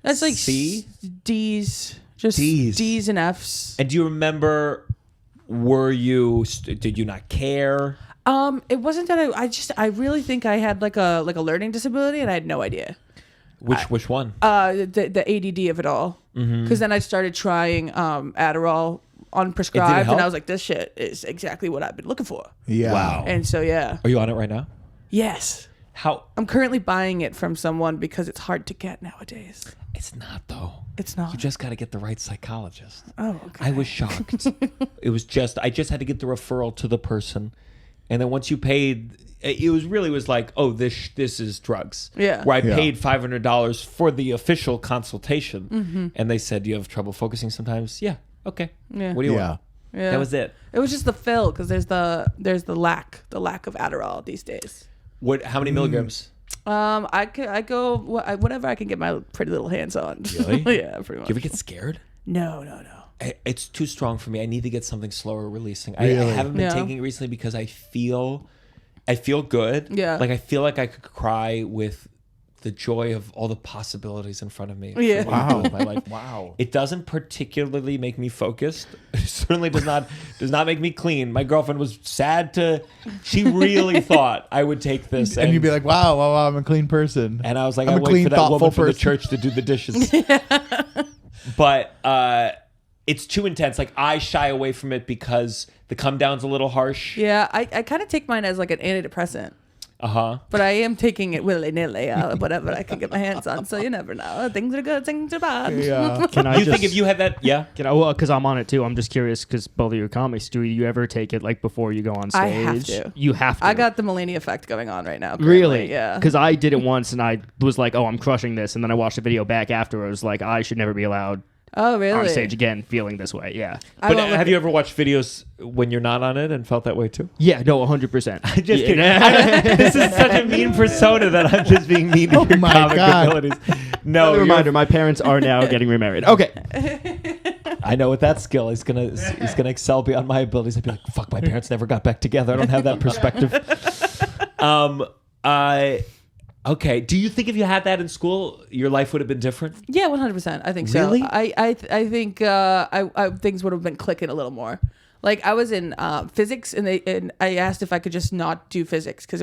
That's like C? D's, just Ds. D's and F's. And do you remember, did you not care? It wasn't that I really think I had like a learning disability, and I had no idea. Which one? The ADD of it all. Because then I started trying Adderall unprescribed, help? and I was like, this shit is exactly what I've been looking for. Yeah. Wow. And so yeah, Are you on it right now? yes, How? I'm currently buying it from someone because it's hard to get nowadays. It's not though. It's not. You just got to get the right psychologist. Oh, okay. I was shocked. I just had to get the referral to the person, and then once you paid, it was like, oh, this is drugs. Yeah. Where I Yeah. paid $500 for the official consultation, and they said, "Do you have trouble focusing sometimes?" Yeah. Okay. Yeah. What do you Yeah. want? Yeah. That was it. It was just the fill because there's the lack of Adderall these days. What? How many milligrams? I go whatever I can get my pretty little hands on. Really? Yeah, pretty much. Do you ever get scared? No. It's too strong for me. I need to get something slower releasing. I Really? haven't been Yeah. taking it recently because I feel good. Yeah. Like I feel like I could cry with the joy of all the possibilities in front of me. for Yeah. what I'm doing with my life. Wow. It doesn't particularly make me focused. It certainly does not make me clean. My girlfriend was sad she really thought I would take this. And you'd be like, wow, I'm a clean person. And I was like, I'm I a wait clean, for that thoughtful woman from the person. church to do the dishes. But it's too intense. Like I shy away from it because the come down's a little harsh. Yeah, I kind of take mine as like an antidepressant, Uh-huh. but I am taking it willy nilly, whatever I can get my hands on. So you never know. Things are good, things are bad. Yeah. Can I You just, think if you had that, yeah? Can I? Well, because I'm on it too. I'm just curious because both of your comics. Do you ever take it like before you go on stage? I have to. You have to. I got the Mulaney effect going on right now. currently, Really? Yeah. Because I did it once and I was like, oh, I'm crushing this. And then I watched the video back afterwards. Like, I should never be allowed Oh really? on stage again feeling this way. Yeah. I But won't look have you ever watched videos when you're not on it and felt that way too? Yeah, no, 100%. Just kidding. This is such a mean persona that I'm just being mean to your my comic God. abilities. No, Another you're- reminder, my parents are now getting remarried. Okay. I know with that skill, he's gonna excel beyond my abilities. I'd be like, fuck, my parents never got back together. I don't have that perspective. Okay. Do you think if you had that in school, your life would have been different? Yeah, 100%. I think so. Really? I think things would have been clicking a little more. Like I was in physics, and I asked if I could just not do physics because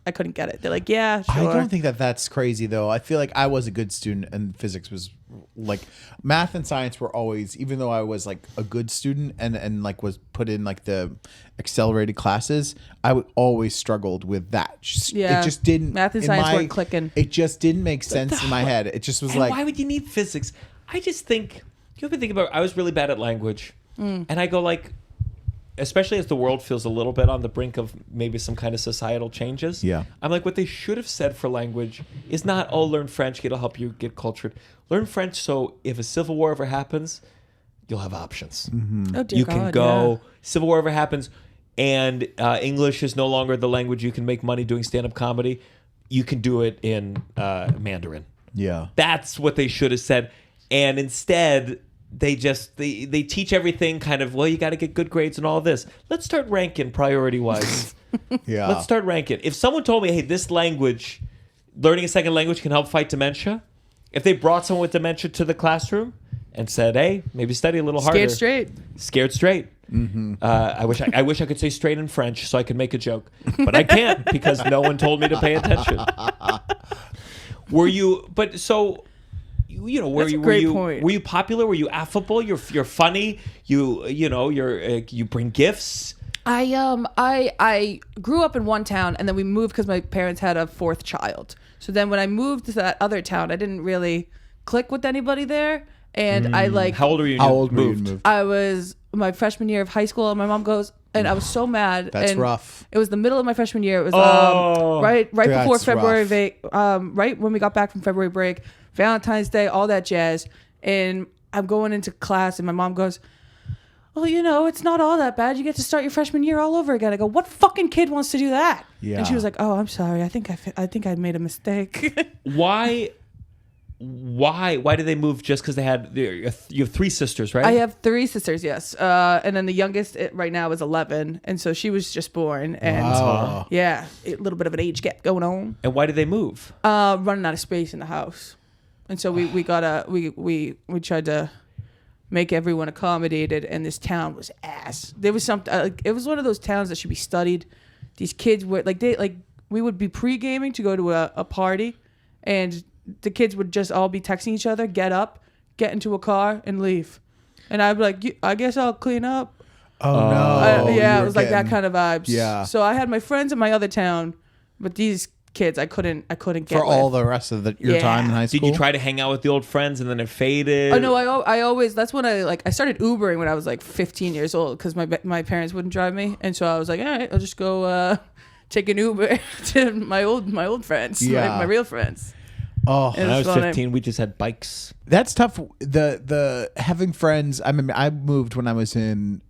I couldn't get it. They're like, yeah, sure. I don't think that's crazy though. I feel like I was a good student and physics was like math and science were always, even though I was like a good student and like was put in like the accelerated classes, I would always struggled with that. Yeah. It just didn't. Math and in science my- weren't clicking. It just didn't make sense in my head. It just was And like, why would you need physics? I just think you ever think about. I was really bad at language, and I go like, especially as the world feels a little bit on the brink of maybe some kind of societal changes. Yeah. I'm like, what they should have said for language is not, oh, learn French, it'll help you get cultured. Learn French so if a civil war ever happens, you'll have options. Oh dear You God, can go, civil war ever happens, and English is no longer the language you can make money doing stand-up comedy. You can do it in Mandarin. yeah. That's what they should have said. And instead, they teach everything kind of, well, you got to get good grades and all this. Let's start ranking priority-wise. Yeah. Let's start ranking. If someone told me, hey, this language, learning a second language can help fight dementia, if they brought someone with dementia to the classroom and said, hey, maybe study a little harder. Scared straight. Mm-hmm. I wish I could say straight in French so I could make a joke. But I can't because no one told me to pay attention. Were you popular? Were you affable? You're funny. You bring gifts. I grew up in one town, and then we moved because my parents had a fourth child. So then when I moved to that other town, I didn't really click with anybody there. And I like. How old were you? How old were you moved? I was my freshman year of high school, and my mom goes, and I was so mad. That's and rough. It was the middle of my freshman year. It was right before February right when we got back from February break, Valentine's Day, all that jazz. And I'm going into class, and my mom goes, well, it's not all that bad. You get to start your freshman year all over again. I go, what fucking kid wants to do that? Yeah. And she was like, oh, I'm sorry. I think I made a mistake. Why did they move? Just because you have 3 sisters, right? I have 3 sisters, yes. And then the youngest right now is 11, and so she was just born. And yeah, a little bit of an age gap going on. And why did they move? Running out of space in the house, and so we tried to make everyone accommodated, and this town was ass. There was something. It was one of those towns that should be studied. These kids were we would be pre-gaming to go to a party, and the kids would just all be texting each other, get up, get into a car, and leave. And I'd be like, I guess I'll clean up. Oh, no. Yeah, it was like that kind of vibes. Yeah. So I had my friends in my other town, but these kids I couldn't get for with. all the rest of your time in high school. Did you try to hang out with the old friends and then it faded? Oh no, I always, that's when I started Ubering when I was like 15 years old because my parents wouldn't drive me, and so I was like, all right, I'll just go take an Uber to my old friends, my real friends. Oh, when I was 15, we just had bikes. That's tough. The having friends. I mean, I moved when I was in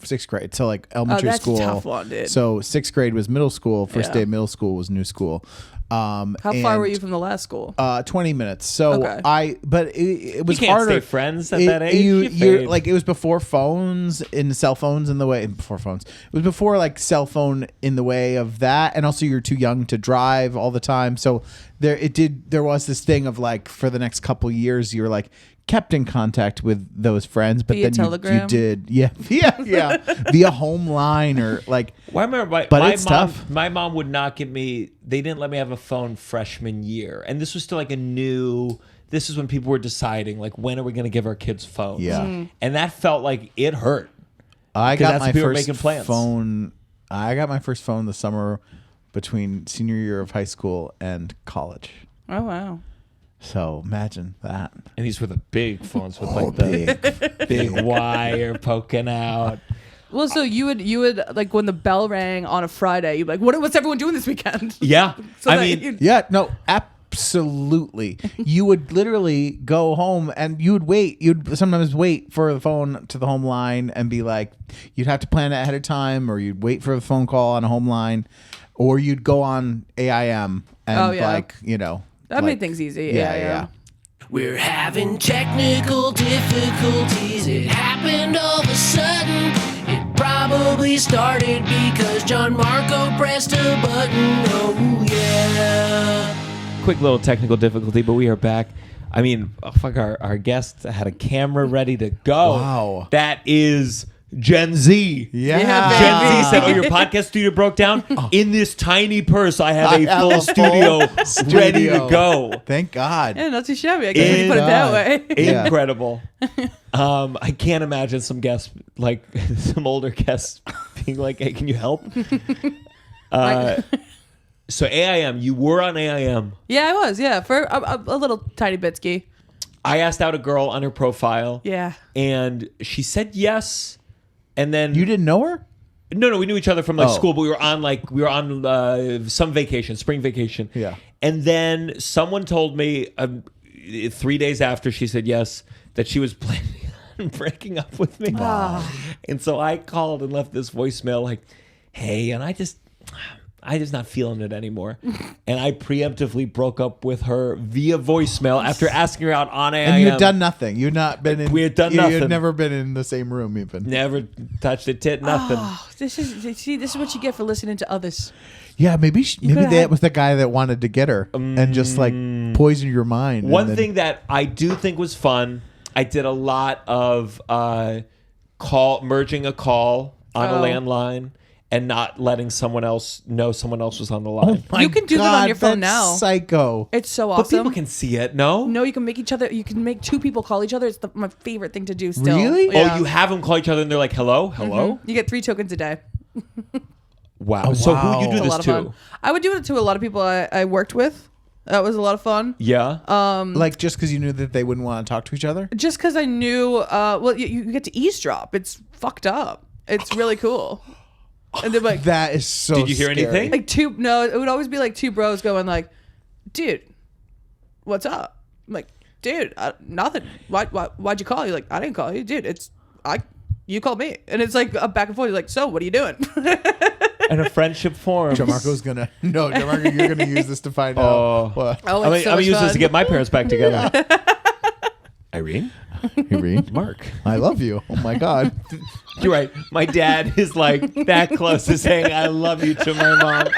6th grade, so like elementary school. That's a tough one, dude. So 6th grade was middle school. First day of middle school was new school. How far were you from the last school? 20 minutes. So okay. But it was you can't harder. Stay friends at that age. You're like, it was before phones and cell phones in the way. Before phones, it was before like cell phone in the way of that, and also you're too young to drive all the time. So there was this thing of like for the next couple years you were like kept in contact with those friends, but via then telegram? you did via home line or like. Well, I remember it's tough. My mom would not give me. They didn't let me have a phone freshman year, and this was still like this is when people were deciding like when are we going to give our kids phones? Yeah, and that felt like it hurt. I got my first plans. phone. I got my first phone the summer between senior year of high school and college. Oh wow. So imagine that. And these were the big phones with like the big wire poking out. Well, so you would like when the bell rang on a Friday, you'd be like, what's everyone doing this weekend? Yeah. So absolutely. You would literally go home and you would wait. You'd sometimes wait for the phone to the home line and be like, you'd have to plan it ahead of time, or you'd wait for a phone call on a home line, or you'd go on AIM and that made things easy. Yeah. We're having technical difficulties. It happened all of a sudden. It probably started because Gianmarco pressed a button. Oh, yeah. Quick little technical difficulty, but we are back. I mean, our guest had a camera ready to go. Wow. That is Gen Z. Yeah. Gen Z said, your podcast studio broke down. In this tiny purse, I have a full studio ready to go. Thank God. Yeah, not too shabby. I guess you put it that way. Incredible. I can't imagine some guests, like some older guests, being like, hey, can you help? So AIM, you were on AIM. Yeah, I was. Yeah, for a little tiny bit. I asked out a girl on her profile. Yeah. And she said yes. And then you didn't know her? No, we knew each other from school, but we were on some vacation, spring vacation. Yeah. And then someone told me 3 days after she said yes that she was planning on breaking up with me. Wow. And so I called and left this voicemail like, hey, and I just not feeling it anymore. And I preemptively broke up with her via voicemail after asking her out on AM. And you had done nothing. You'd not been in. We had done You nothing. had never been in the same room even. Never touched a tit, nothing. Oh, this is what you get for listening to others. Yeah, maybe coulda that had- was the guy that wanted to get her and just like poison your mind. and One then- thing that I do think was fun, I did a lot of merging a call on a landline and not letting someone else know someone else was on the line. My You can do that on your phone that's now. Psycho. It's so But awesome. people can see it, no? No, you can make each other. You can make two people call each other. It's my favorite thing to do. Still, Really? Yeah. Oh, you have them call each other and they're like, hello? Hello? You get 3 tokens a day. Wow. Oh, So wow. who you do It's a this lot of to? fun. I would do it to a lot of people I worked with. That was a lot of fun. Yeah. Like just because you knew that they wouldn't want to talk to each other. Just because I knew, well, you get to eavesdrop. It's fucked up. It's really cool. And they're like, That is so. Did you hear scary. anything? like no, it would always be like 2 bros going like, dude, what's up? I'm like, dude, nothing. Why'd you call? You're like, I didn't call you, dude. You called me, and it's like a back and forth. You're like, so what are you doing? And a friendship forms. Gianmarco's gonna Gianmarco, you're gonna use this to find Oh. out. What? Oh, I'm it's so gonna much use this fun. to get my parents back together. Irene? Irene, Mark. I love you. Oh my God. You're right. My dad is like that close to saying I love you to my mom.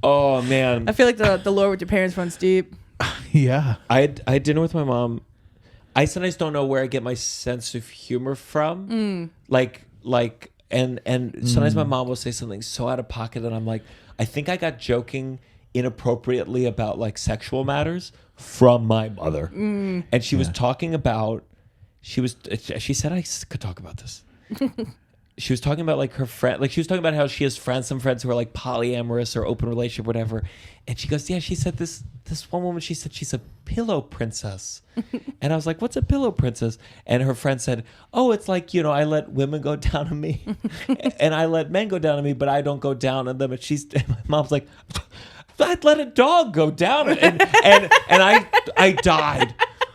Oh man. I feel like the lore with your parents runs deep. Yeah. I had dinner with my mom. I sometimes don't know where I get my sense of humor from. And sometimes my mom will say something so out of pocket and I'm like, I think I got joking inappropriately about like sexual matters from my mother. And she was talking about she said I could talk about this. She was talking about like her friend, like she was talking about how she has some friends who are like polyamorous or open relationship, whatever. And she goes, yeah, she said this one woman, she said she's a pillow princess. And I was like, what's a pillow princess? And her friend said, oh, it's like, I let women go down on me and I let men go down on me, but I don't go down on them. And my mom's like, I'd let a dog go down. And I died.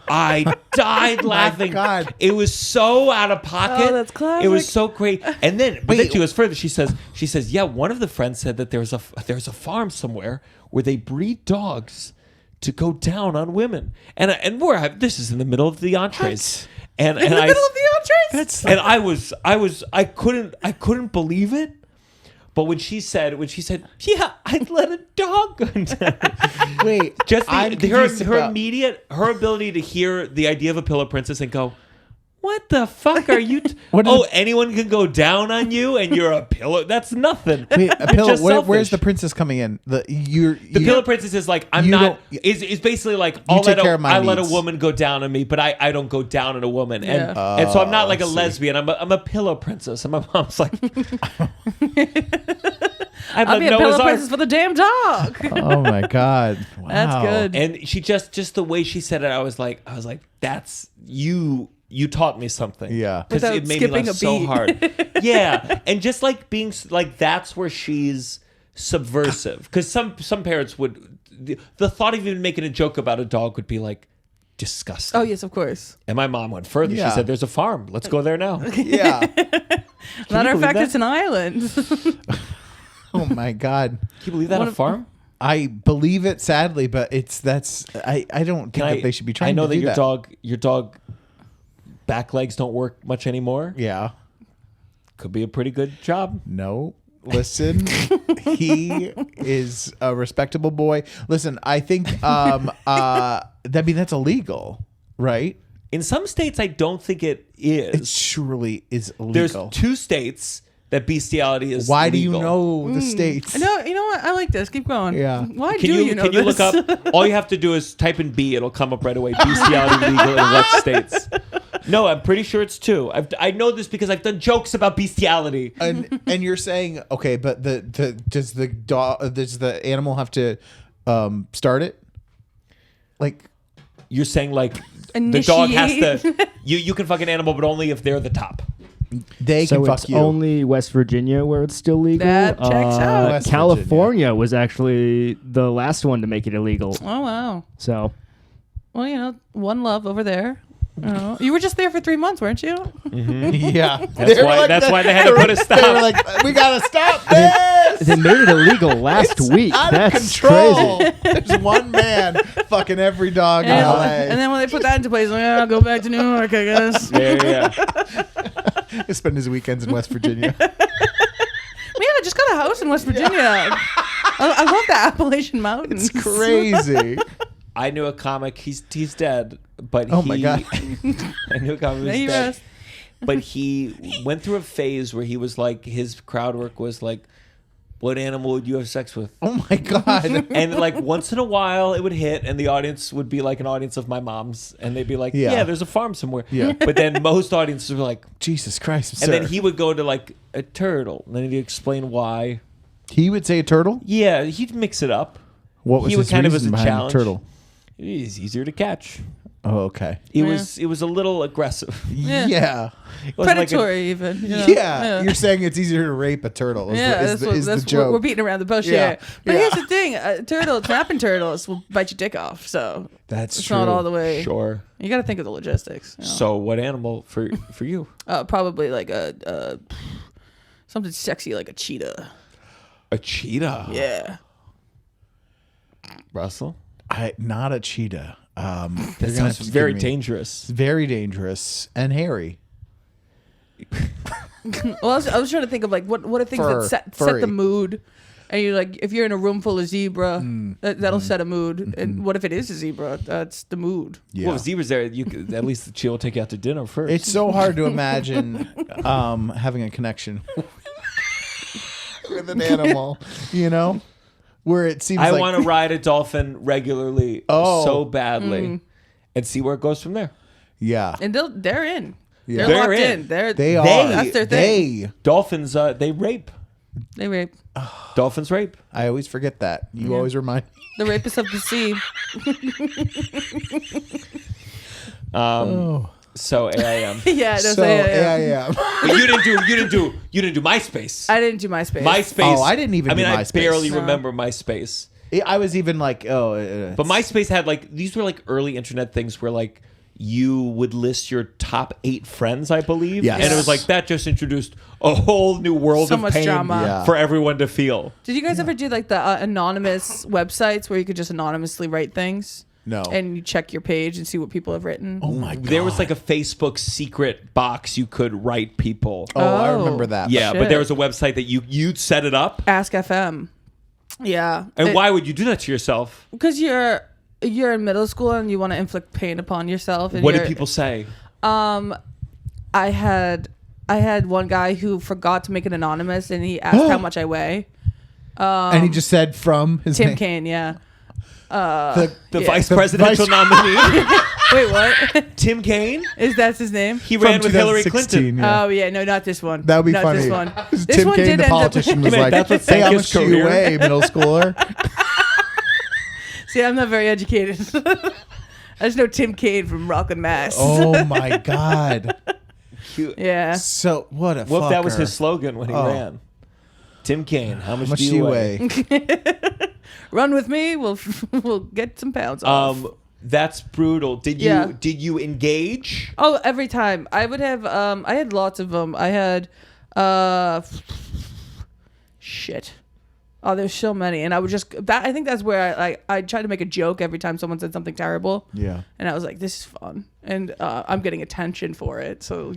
I died laughing. God. It was so out of pocket. Oh, that's classic. It was so great. And then, but then she goes further. She says, yeah, one of the friends said that there's a farm somewhere where they breed dogs to go down on women. And this is in the middle of the entrees. And In the middle of the entrees? and I couldn't believe it. But when she said, yeah, I'd let a dog go down. Wait. Just I'm her confused about- her ability to hear the idea of a pillow princess and go, what the fuck are you? What is- Anyone can go down on you and you're a pillow? That's nothing. Wait, a pillow. just Where's selfish. the princess coming in? The Pillow princess is like You don't- is basically like take care of my I let a needs. woman go down on me, but I don't go down on a woman, and Yeah. and so I'm not like I a see. lesbian. I'm a pillow princess, and my mom's like, I'll be a pillow princess for the damn dog. Oh my God. Wow. That's good. And she just the way she said it, I was like, that's you. You taught me something. Yeah. Because Without it made me skipping laugh a so beat. hard. Yeah. And just like being like, that's where she's subversive. Because some parents would, the thought of even making a joke about a dog would be like disgusting. Oh yes, of course. And my mom went further. Yeah. She said, there's a farm. Let's go there now. Yeah. Matter of believe fact, that? it's an island. Oh my God. Can you believe that? A farm? I believe it, sadly, but I don't think that they should be trying. I know to that do your dog back legs don't work much anymore. Yeah. Could be a pretty good job. No. Listen, he is a respectable boy. Listen, I think that's illegal, right? In some states, I don't think it It is. surely is There's illegal. 2 states that bestiality is Why do you legal. know the states? No, you know what? I like this. Keep going. Yeah. Why Can do you you know can you this? look up? All you have to do is type in B. It'll come up right away. Bestiality legal in what states? No, I'm pretty sure it's 2. I know this because I've done jokes about bestiality. And you're saying okay, but does the animal have to start it? Like You're saying like the dog has Initiate. to. You can fuck an animal, but only if they're the top. they So can it's fuck you. only West Virginia where it's still legal. That checks out. West California was actually the last one to make it illegal. Oh wow. So Well, one love over there. Oh, you were just there for 3 months, weren't you? Yeah. That's why they had to put a stop. They were like, we gotta stop this. They made it illegal last week. Out of That's control. crazy. There's one man fucking every dog in LA. And then when they put that into place, like, I'll go back to New York, I guess. Yeah. He spent his weekends in West Virginia. Man, I just got a house in West Virginia. I love the Appalachian Mountains. It's crazy. I knew a comic. He's dead, but Oh my God. I knew a comic who was May you dead. rest. But he went through a phase where he was like, his crowd work was like, what animal would you have sex with? Oh my God. And like once in a while it would hit and the audience would be like an audience of my mom's and they'd be like, Yeah. yeah, there's a farm somewhere. Yeah. But then most audiences were like, Jesus Christ, and sir. then he would go to like a turtle and then he'd explain why. He would say a turtle? Yeah, he'd mix it up. What was He would his kind of reason as a behind challenge. the turtle? It's easier to catch. Oh, okay. It was a little aggressive. Yeah. It wasn't like a- Predatory, even. You know? Yeah. You're saying it's easier to rape a turtle. Is the joke. We're beating around the bush Yeah. here. But Yeah. here's the thing: snapping turtles will bite your dick off. So That's it's true. not all the way. Sure. You got to think of the logistics. You know? So what animal for you? Probably like a something sexy like a cheetah. A cheetah. Yeah. Russell? Not a cheetah. That sounds very dangerous. Very dangerous and hairy. Well, I was trying to think of like what are things Fur, that set furry. the mood. And you like if you're in a room full of zebra, that'll set a mood. Mm-hmm. And what if it is a zebra? That's the mood. Yeah. Well, if zebra's there, you could, at least she will take you out to dinner first. It's so hard to imagine having a connection with an animal, you know, where it seems I like want to ride a dolphin regularly so badly and see where it goes from there. Yeah. And they're in. Yeah. They're They're locked in. in. They're They are. That's their thing. They. Dolphins, they rape. They rape. Dolphins rape. I always forget that. You always remind me. The rapists of the sea. So AIM. Yeah, no, So yeah. yeah. But you didn't do MySpace. I didn't do MySpace. MySpace. Oh, I didn't even I mean, do I MySpace. barely No. remember MySpace. I was even like, But MySpace had like these were like early internet things where like you would list your top 8 friends, I believe. Yes. And it was like that just introduced a whole new world So of much pain drama. Yeah. for everyone to feel. Did you guys ever do like the anonymous websites where you could just anonymously write things? No. And you check your page and see what people have written? oh my God. There was like a Facebook secret box you could write people. Oh, I Oh. remember that. Yeah, but shit. there was a website that you'd set it up. Ask FM. Yeah. And why would you do that to yourself? Because you're in middle school and you want to inflict pain upon yourself. And What did you're- people say? I had one guy who forgot to make it anonymous and he asked how much I weigh. And he just said from his Tim name. Kaine, yeah. The yeah. vice The presidential vice- nominee, Wait, what? Tim Kaine. That's his name? He ran with Hillary 2016, Clinton. yeah. Oh yeah, no, not this one. That would be not funny. This one. This Tim one Kaine, did the end up. politician, was Man, like, that's what "Hey, how sank much his do you career." weigh, middle schooler?" See, I'm not very educated. I just know Tim Kaine from Rockland, Mass. Oh my God. Yeah. So what a. What if that was fucker. his slogan when he Oh. ran? Tim Kaine, how much, How much do you weigh? Run with me. We'll get some pounds off. That's brutal. Did Yeah. you engage? Oh, every time I would have. I had lots of them. I had. Shit. Oh, there's so many, and I would just. I think that's where I tried to make a joke every time someone said something terrible. Yeah. And I was like, this is fun, and I'm getting attention for it. So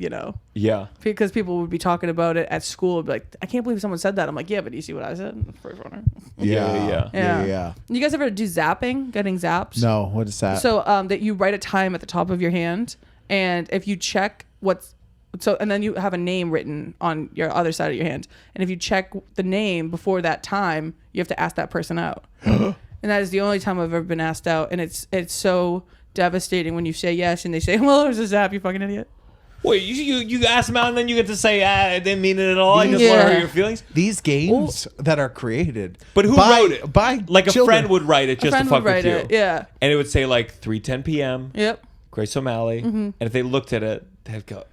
Yeah. because people would be talking about it at school, be like, I can't believe someone said that. I'm like, yeah, but do you see what I said? It's pretty funny. Yeah. You guys ever do zapping? Getting zaps? No, what is that? So that you write a time at the top of your hand, and if you check and then you have a name written on your other side of your hand, and if you check the name before that time, you have to ask that person out. And that is the only time I've ever been asked out, and it's so devastating when you say yes and they say, well, there's a zap, you fucking idiot. Wait, you ask them out and then you get to say, I didn't mean it at all. I just Yeah. want to hurt your feelings. These games that are created, But who by, wrote it? By Like a children. friend would write it just to fuck with you. Yeah. And it would say like 3:10 p.m. Yep. Grace O'Malley. And if they looked at it, they'd go.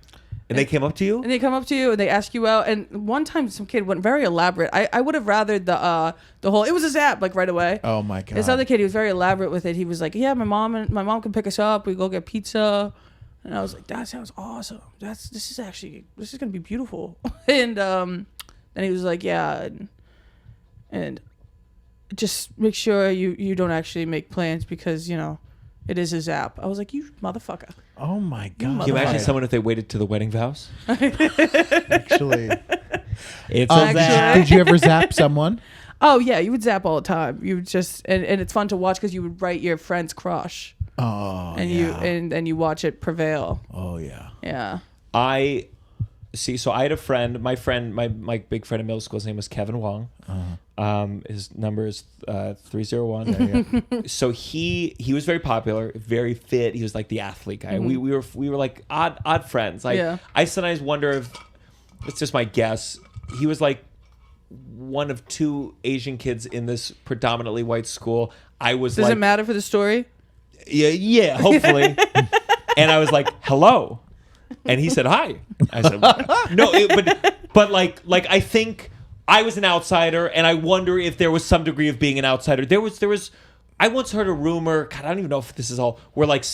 And they came up to you? And they come up to you and they ask you out. And one time, some kid went very elaborate. I would have rathered the whole it was a zap like right away. Oh my God. This other kid, he was very elaborate with it. He was like, "Yeah, my mom can pick us up. We go get pizza." And I was like, that sounds awesome. This is gonna be beautiful. And then he was like, yeah, and just make sure you don't actually make plans because it is a zap. I was like, you motherfucker. Oh my god! Can you imagine someone if they waited to the wedding vows? Actually, It's a zap. did you ever zap someone? Oh yeah, you would zap all the time. You would just and it's fun to watch because you would write your friend's crush. Oh, and you watch it prevail. Oh yeah. Yeah. I see. So I had a friend. My big friend in middle school. His name was Kevin Wong. His number is 301. So he was very popular, very fit. He was like the athlete guy. We were like odd friends. I sometimes wonder if it's just my guess. He was like one of two Asian kids in this predominantly white school. I was Does it matter for the story? Yeah, hopefully. And I was like, hello. And he said, hi. I said, no, but like I think I was an outsider, and I wonder if there was some degree of being an outsider. There was I once heard a rumor, God, I don't even know if this is all, where like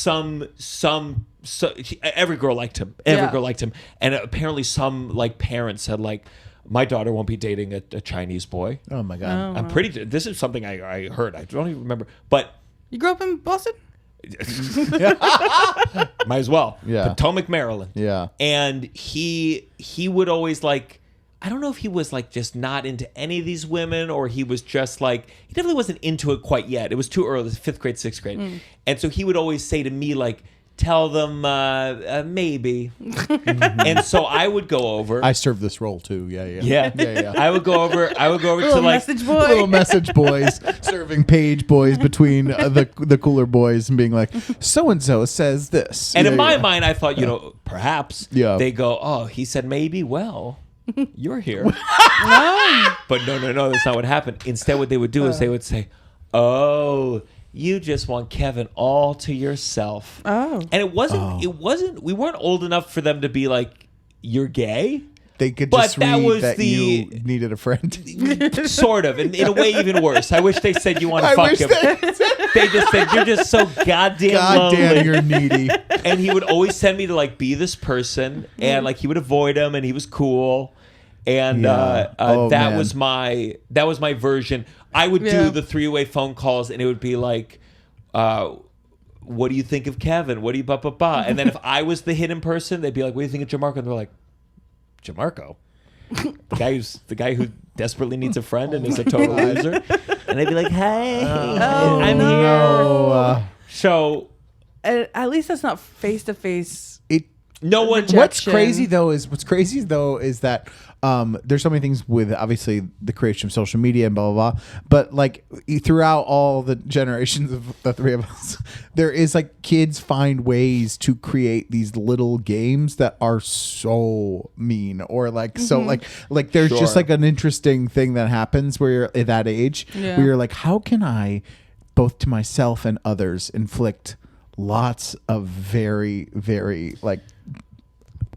every girl liked him. Every girl liked him. And apparently some like parents said like, my daughter won't be dating a Chinese boy. Oh my god. This is something I heard. I don't even remember. But you grew up in Boston? Might as well. Yeah. Potomac, Maryland. Yeah. And he would always like, I don't know if he was like just not into any of these women, or he was just like, he definitely wasn't into it quite yet. It was too early, 5th grade, 6th grade. And so he would always say to me like, tell them maybe. And so I would go over. I served this role too. Yeah. I would go over to Little like message boy. Little message boys serving page boys between the cooler boys and being like, so and so says this. And in my mind, I thought, perhaps Yeah. they go, oh, he said maybe. Well, you're here. No. But no, that's not what happened. Instead, what they would do is they would say, oh, you just want Kevin all to yourself. Oh. And it wasn't, we weren't old enough for them to be like, you're gay. They could But just that read was that you needed a friend. Sort of. And in a way, even worse. I wish they said you want to I fuck wish him. They just said, you're just so goddamn Goddamn, lonely. you're needy. And he would always send me to like be this person, and like he would avoid him, and he was cool. And Yeah. Oh, that man. was my version. I would do the 3-way phone calls, and it would be like, what do you think of Kevin? What do you blah blah blah? And then if I was the hidden person, they'd be like, what do you think of Gianmarco? And they're like, Gianmarco, the guy who desperately needs a friend and is a total loser. And they'd be like, hey, I'm here. No. So At least that's not face to face. no one. Rejection. What's crazy though is that there's so many things with obviously the creation of social media and blah blah blah, but like throughout all the generations of the three of us, there is like kids find ways to create these little games that are so mean or like so like there's just like an interesting thing that happens where you're at that age where you're like, how can I both to myself and others inflict lots of very, very like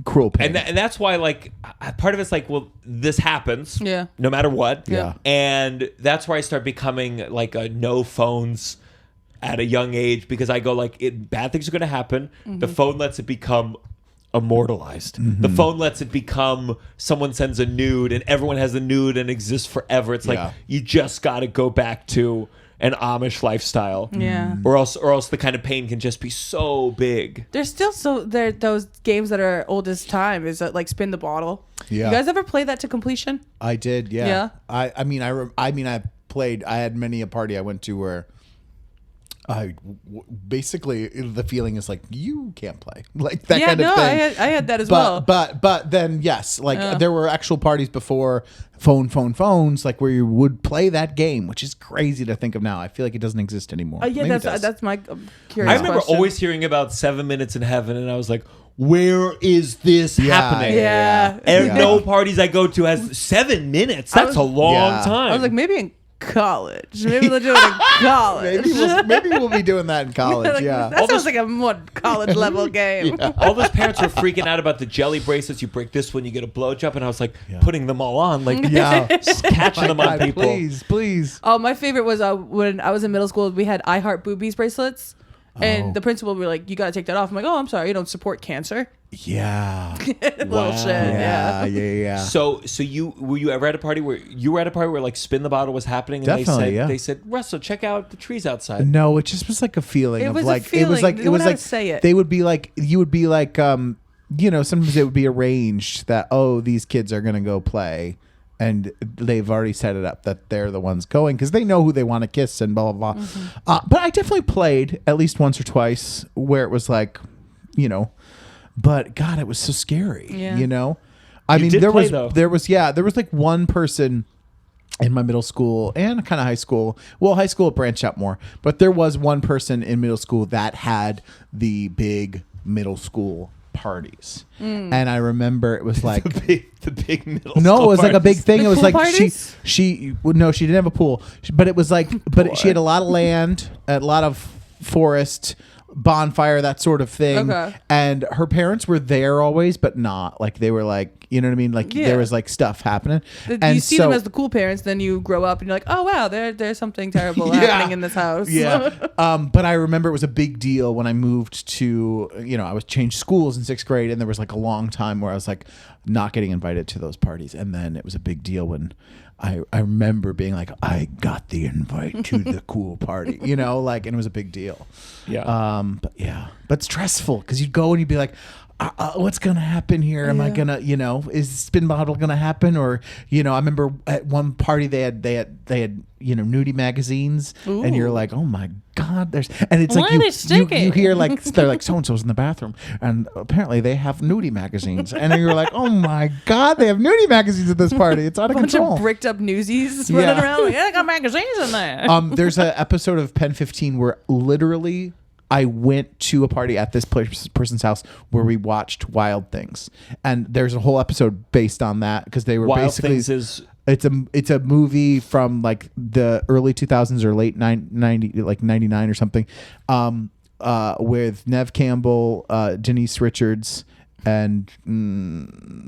cruel pain. And that's why, like, part of it's like, well, this happens, no matter what, and that's where I start becoming like a no phones at a young age, because I go like, bad things are going to happen. The phone lets it become immortalized. The phone lets it become someone sends a nude, and everyone has a nude and exists forever. It's like you just got to go back to an Amish lifestyle, or else the kind of pain can just be so big. There's still those games that are old as time. Is that like spin the bottle? Yeah. You guys ever play that to completion? I did. Yeah. Yeah. I played. I had many a party I went to where basically the feeling is like, you can't play like that kind of thing. I had that as well. But then yes, like there were actual parties before phones like where you would play that game, which is crazy to think of now. I feel like it doesn't exist anymore. Yeah, Maybe that's my curious. I remember question. always hearing about 7 Minutes in Heaven, and I was like, where is this happening? Yeah. And no parties I go to has 7 minutes. That's a long time. I was like, maybe in college. Maybe they'll do it in college. maybe we'll be doing that in college. Like, yeah. that sounds like a more college level game. All those parents were freaking out about the jelly bracelets. You break this one, you get a blowjob, and I was like, putting them all on, like, just catching them on people. Please. Oh, my favorite was when I was in middle school. We had I Heart Boobies bracelets, And the principal would be like, you got to take that off. I'm like, oh, I'm sorry. You don't support cancer. Yeah. Little shit. Yeah. So were you ever at a party where like Spin the Bottle was happening and Definitely, they said Russell, check out the trees outside? No, it just was like a feeling It of was a like it feeling. was like They it was wouldn't know how like to say it. they would be like you would be like sometimes it would be arranged that these kids are gonna go play. And they've already set it up that they're the ones going because they know who they want to kiss and blah, blah, blah. Mm-hmm. But I definitely played at least once or twice where it was like, but God, it was so scary, Yeah. I You mean, did there play, was though. there was like one person in my middle school and kind of high school. Well, high school branched out more, but there was one person in middle school that had the big middle school parties. And I remember it was like the big middle. no, it was like a big thing. The It was pool like parties? she didn't have a pool, but it was like she had a lot of land, a lot of forest, bonfire, that sort of thing. Okay. And her parents were there always, but not like they were like, you know what I mean? Like Yeah. there was like stuff happening. You And see them as the cool parents, then you grow up and you're like, oh wow, there's something terrible happening in this house. Yeah. But I remember it was a big deal when I moved to, I was changed schools in 6th grade, and there was like a long time where I was like not getting invited to those parties. And then it was a big deal when I remember being like, I got the invite to the cool party, and it was a big deal. Yeah. But stressful because you'd go and you'd be like, what's gonna happen here? Am I gonna, is Spin Bottle gonna happen? Or, I remember at one party they had nudie magazines, and you're like, oh my God, and it's Why like are they stinking? you hear like they're like so and so's in the bathroom, and apparently they have nudie magazines, and then you're like, oh my God, they have nudie magazines at this party. It's out of Bunch control. of bricked up newsies Yeah. running around. Like, I got magazines in there. There's an episode of Pen 15 where literally I went to a party at this person's house where we watched Wild Things, and there's a whole episode based on that because they were Wild basically Things is it's a movie from like the early 2000s or late 90 like 99 or something, with Nev Campbell, Denise Richards, and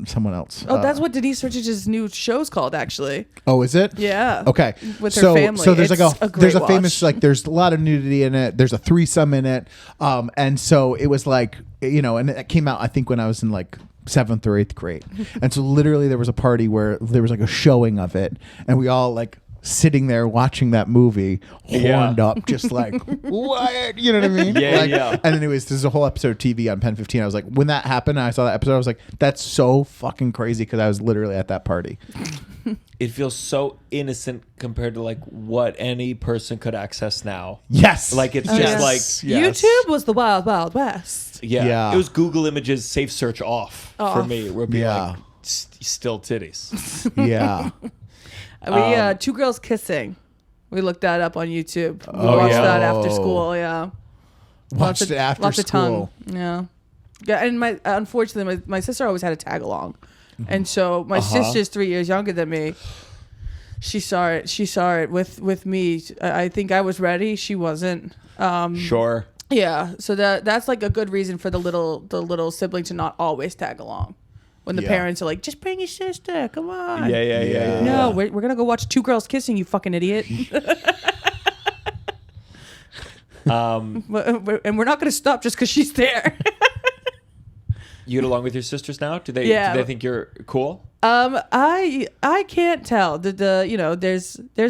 someone else. Oh, that's what Denise Richards' new show's called, actually. Oh, is it? Yeah. Okay. With her family. So there's It's like a great there's a watch. famous there's a lot of nudity in it. There's a threesome in it. And so it was like, and it came out I think when I was in like 7th or 8th grade. And so literally there was a party where there was like a showing of it, and we all like sitting there watching that movie, horned up, just like what, you know what I mean? Yeah, Like, yeah. And anyways, there's a whole episode of TV on Pen 15. I was like, when that happened, and I saw that episode, I was like, that's so fucking crazy because I was literally at that party. it feels so innocent compared to like what any person could access now. Yes, Like it's Oh, just yeah. like Yes. YouTube was the wild, wild west. yeah. It was Google Images safe search off for me. It would be Yeah. like still titties. Yeah. We Two Girls Kissing. We looked that up on YouTube. We Oh, watched yeah? that after school. Yeah. Watched it after lots of school. tongue. Yeah. Yeah, and unfortunately my sister always had a tag along. And so my sister's 3 years younger than me. She saw it with me. I think I was ready. She wasn't. Sure. Yeah. So that's like a good reason for the little sibling to not always tag along. When the Yeah. parents are like, just bring your sister, come on. Yeah. No, we're gonna go watch Two Girls Kissing, you fucking idiot. And we're not gonna stop just because she's there. You get along with your sisters now? Do they think you're cool? I can't tell. There's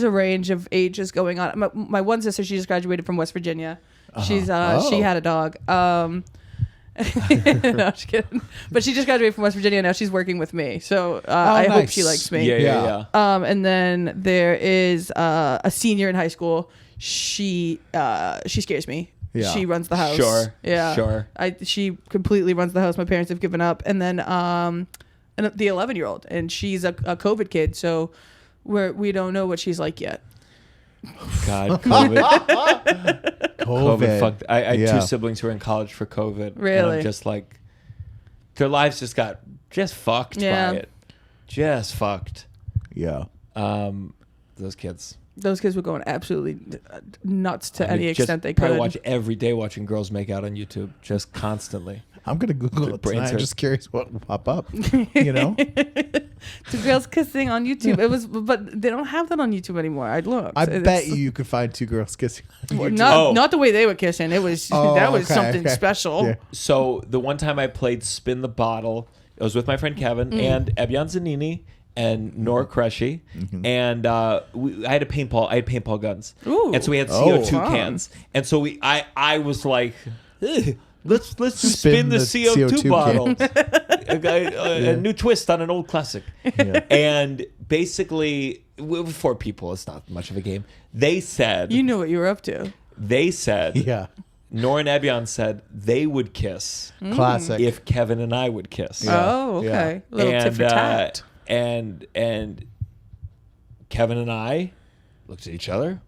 a range of ages going on. My one sister, she just graduated from West Virginia. She had a dog. No, just kidding. But she just graduated from West Virginia. Now she's working with me. So I hope nice. she likes me. Yeah. And then there is a senior in high school. She scares me. Yeah. She runs the house. Sure. Yeah. Sure. She completely runs the house. My parents have given up. And then the 11-year-old, and she's a COVID kid, so we don't know what she's like yet. God, COVID. COVID. fucked. I had Yeah. two siblings who were in college for COVID. And Really? I'm just like, their lives just got fucked Yeah. by it. Just fucked. Yeah. Those kids. Those kids were going absolutely nuts to any Just extent they probably could. watch every day watching girls make out on YouTube, just constantly. I'm gonna Google it brains tonight. I'm hurt. just curious what will pop up. You know? Two girls kissing on YouTube. It was, but they don't have that on YouTube anymore. I looked. I bet you could find two girls kissing. Not the way they were kissing. It was that was okay, something okay. special. Yeah. So the one time I played Spin the Bottle, I was with my friend Kevin and Ebyan Zanini and Nora Kreshy, and I had paintball guns, and so we had CO2 cans, and so I was like, let's spin the CO2 bottle, a new twist on an old classic, and basically with 4 people, it's not much of a game. They said You knew what you were up to. they said Yeah. Nora and Ebyan said they would kiss Classic. if Kevin and I would kiss. Oh, okay. A little tit for tat. And Kevin and I looked at each other.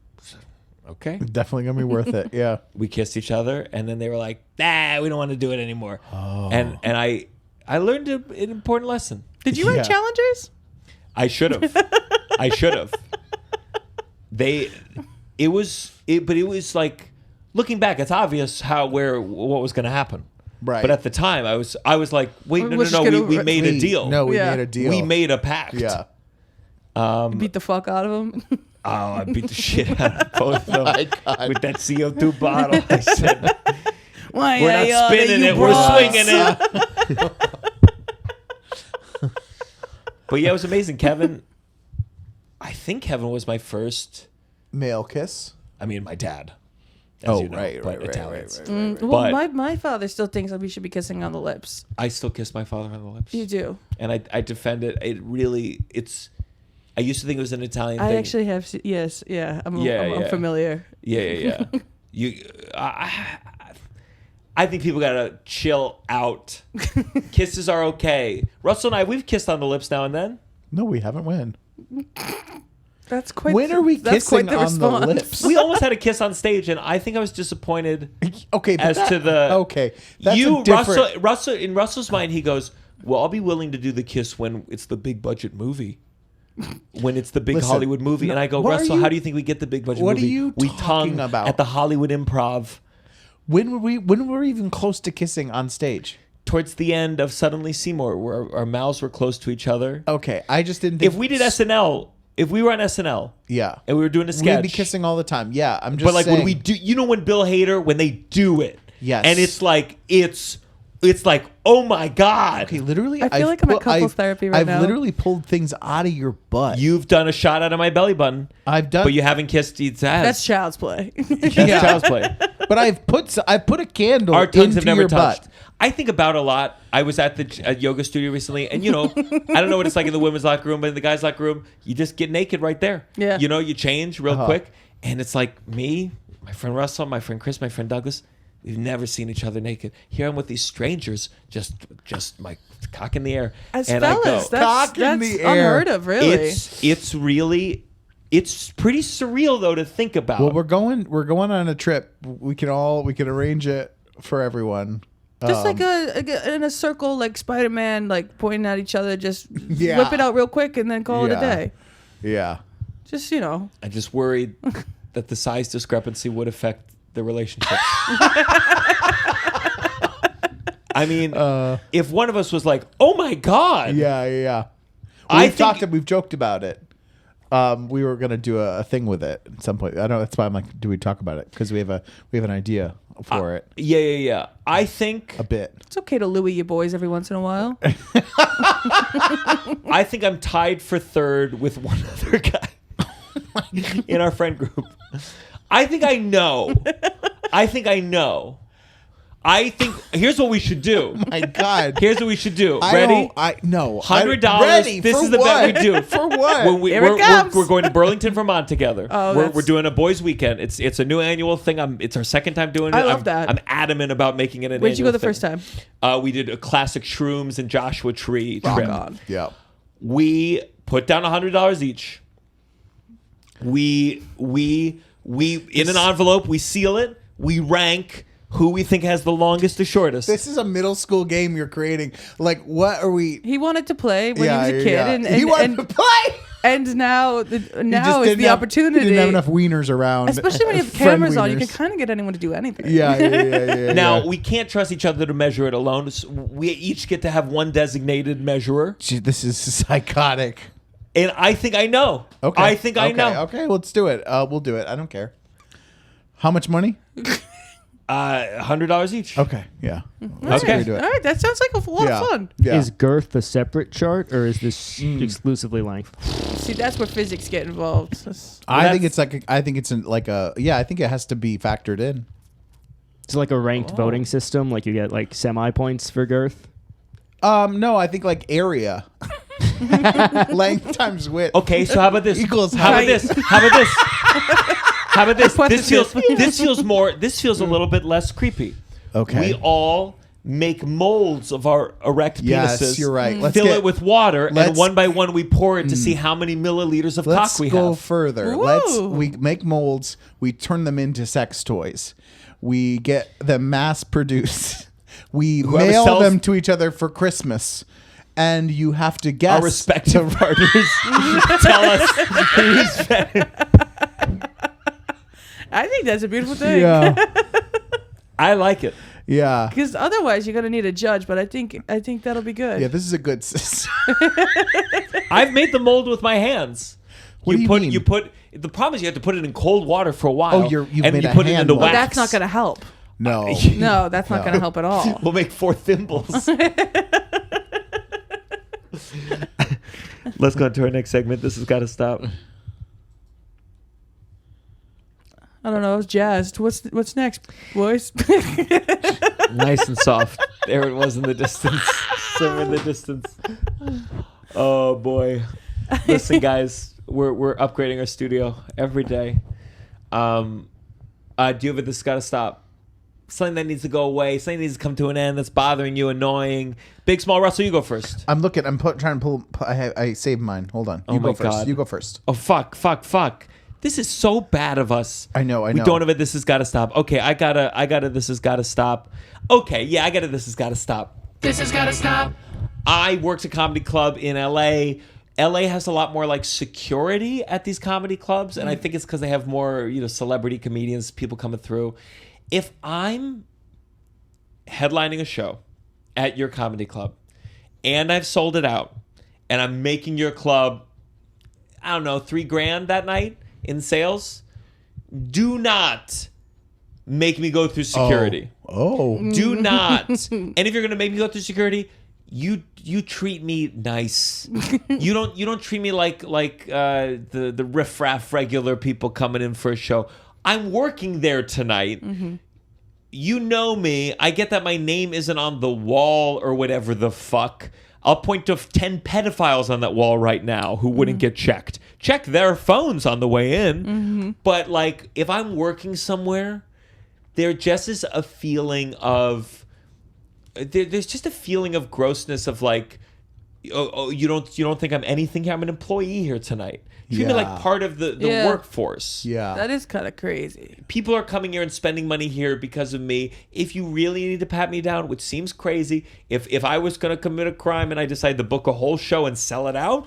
Okay. Definitely gonna be worth it. Yeah. We kissed each other, and then they were like, "Nah, we don't want to do it anymore." And I learned an important lesson. Did you write challengers? I should have. It was like, looking back, it's obvious what was going to happen. Right. But at the time, I was like, wait, no, We're just gonna- we made a deal. No, we Yeah. made a deal. We made a pact. Yeah. Beat the fuck out of them. Oh, I beat the shit out of both of them My God. with that CO2 bottle. I said, Why we're not spinning it, we're swinging it. But yeah, it was amazing. I think Kevin was my first, Male kiss. my dad. As you know, right. Italians. Well, But- my father still thinks that we should be kissing on the lips. I still kiss my father on the lips. You do. And I defend it. I used to think it was an Italian thing. I actually have. Yes. Yeah. I'm familiar. Yeah. I think people gotta chill out. Kisses are okay. Russell and I, we've kissed on the lips now and then. No, we haven't. When? That's quite. When are we that's quite kissing on the response. lips? We almost had a kiss on stage, and I think I was disappointed. Okay, but As to the okay, that's a different. Russell. In Russell's mind, he goes, "Well, I'll be willing to do the kiss when it's the big budget movie." When it's the big Listen, Hollywood movie, and I go, what are Russell, you- how do you think we get the big budget what are movie? you we talking tongue about? at the Hollywood Improv When were we even close to kissing on stage? towards the end of Suddenly Seymour, where our mouths were close to each other. Okay, I just didn't think If we did SNL, if we were on SNL, yeah, and we were doing a sketch, we'd be kissing all the time. Yeah, I'm just but like saying. when we do, when Bill Hader, when they do it, Yes. and it's like oh my god, Okay, literally, I feel like I'm at couples therapy right I've now. literally pulled things out of your butt. you've done a shot out of my belly button, I've done, but you haven't kissed each ass. That's child's play. That's Yeah. child's play. but I put a candle. Our tongues into have never your touched. butt. I think about a lot. I was at the yoga studio recently, and I don't know what it's like in the women's locker room, but in the guys' locker room, you just get naked right there. Yeah. You change real quick, and it's like me, my friend Russell, my friend Chris, my friend Douglas. We've never seen each other naked. Here I'm with these strangers, just my cock in the air, As and fellas, I go, Cock in that's the air. unheard of, really. it's really, it's pretty surreal though to think about. Well, we're going on a trip. We can arrange it for everyone. Just like in a circle, like Spider-Man, like pointing at each other, just Yeah. whip it out real quick and then call it a Yeah. day. Yeah. Just I'm just worried that the size discrepancy would affect the relationship. If one of us was like, "Oh my god," Yeah. I We've joked about it. We were gonna do a thing with it at some point. I know that's why I'm like, do we talk about it? Because we have an idea for it. yeah. I think A bit. it's okay to Louis your boys every once in a while. I think I'm tied for third with one other guy in our friend group. I think I know. Here's what we should do. My God. Here's what we should do. Ready? No. $100. Ready. This For is the what? bet we do. For what? When Here it comes. we're going to Burlington, Vermont together. Oh, we're doing a boys' weekend. It's a new annual thing. It's our second time doing it. I love that. I'm adamant about making it an Where'd you go annual the thing. first time? We did a classic Shrooms and Joshua Tree trip. Yeah. We put down $100 each. We in an envelope. We seal it. We rank who we think has the longest to shortest. This is a middle school game you're creating. Like, what are we? He wanted to play when he was a kid, and he wanted to play. And now You just is didn't the have- opportunity. You didn't have enough wieners around. Especially when you have Friend cameras on, you can wieners. kind of get anyone to do anything. Yeah. Now, we can't trust each other to measure it alone. So we each get to have one designated measurer. Gee, this is psychotic. And I think I know. Okay. I think I know. Okay, let's do it. We'll do it. I don't care. How much money? $100 each. Okay, yeah. Okay. agree to All it. right, that sounds like a lot Yeah. of fun. Yeah. Is girth a separate chart, or is this exclusively length? See, that's where physics get involved. I think that's- it's like I think it's I think it has to be factored in. It's like a ranked voting system. Like you get like semi points for girth. No, I think like area. Length times width. Okay, so how about this? Equals how about height. this? How about this? How about this? Hypothesis. This feels a little bit less creepy. Okay. We all make molds of our erect Yes, penises. you're right. Let's Fill get- it with water, and let's- one by one we pour it to see how many milliliters of Let's cock we go have. further. Ooh. We make molds. We turn them into sex toys. We get them mass produced. We Whoever mail sells- them to each other for Christmas. And you have to guess. Our respective partners tell us who's better. I think that's a beautiful thing. Yeah. I like it. Yeah. Because otherwise, you're gonna need a judge. But I think that'll be good. Yeah, this is a good system. I've made the mold with my hands. What do you mean? You put. The problem is you have to put it in cold water for a while. Oh, you've and made you a put it hand into mold. wax. That's not gonna help. No. No, that's not gonna help at all. We'll make 4 thimbles. Let's go on to our next segment. This has got to stop. I don't know. I was jazzed. What's next, boys? Nice and soft. There it was in the distance. Somewhere in the distance. Oh boy. Listen, guys, we're upgrading our studio every day. Do you have a this has gotta stop? Something that needs to go away, something that needs to come to an end that's bothering you, annoying. Big, small, Russell, you go first. I'm looking. Trying to pull. I saved mine. Hold on. Oh You my go first. God. You go first. Oh, fuck. This is so bad of us. I know. We don't have a this has gotta stop. Okay, I gotta this has gotta stop. Okay, yeah, I gotta this has gotta stop. This has gotta stop. I worked a comedy club in LA. LA has a lot more like security at these comedy clubs, and I think it's because they have more, celebrity comedians, people coming through. If I'm headlining a show at your comedy club and I've sold it out and I'm making your club, I don't know, $3,000 that night in sales, do not make me go through security. Oh. Do not. And if you're gonna make me go through security, you treat me nice. You don't treat me like the riffraff regular people coming in for a show. I'm working there tonight. Mm-hmm. You know me. I get that my name isn't on the wall or whatever the fuck. I'll point to 10 pedophiles on that wall right now who wouldn't get checked. Check their phones on the way in. But like, if I'm working somewhere, there just is a feeling of there's just a feeling of grossness of like, oh, you don't think I'm anything here? I'm an employee here tonight. Treat me Yeah. like part of the Yeah. workforce. Yeah. That is kind of crazy. People are coming here and spending money here because of me. If you really need to pat me down, which seems crazy, if I was going to commit a crime and I decided to book a whole show and sell it out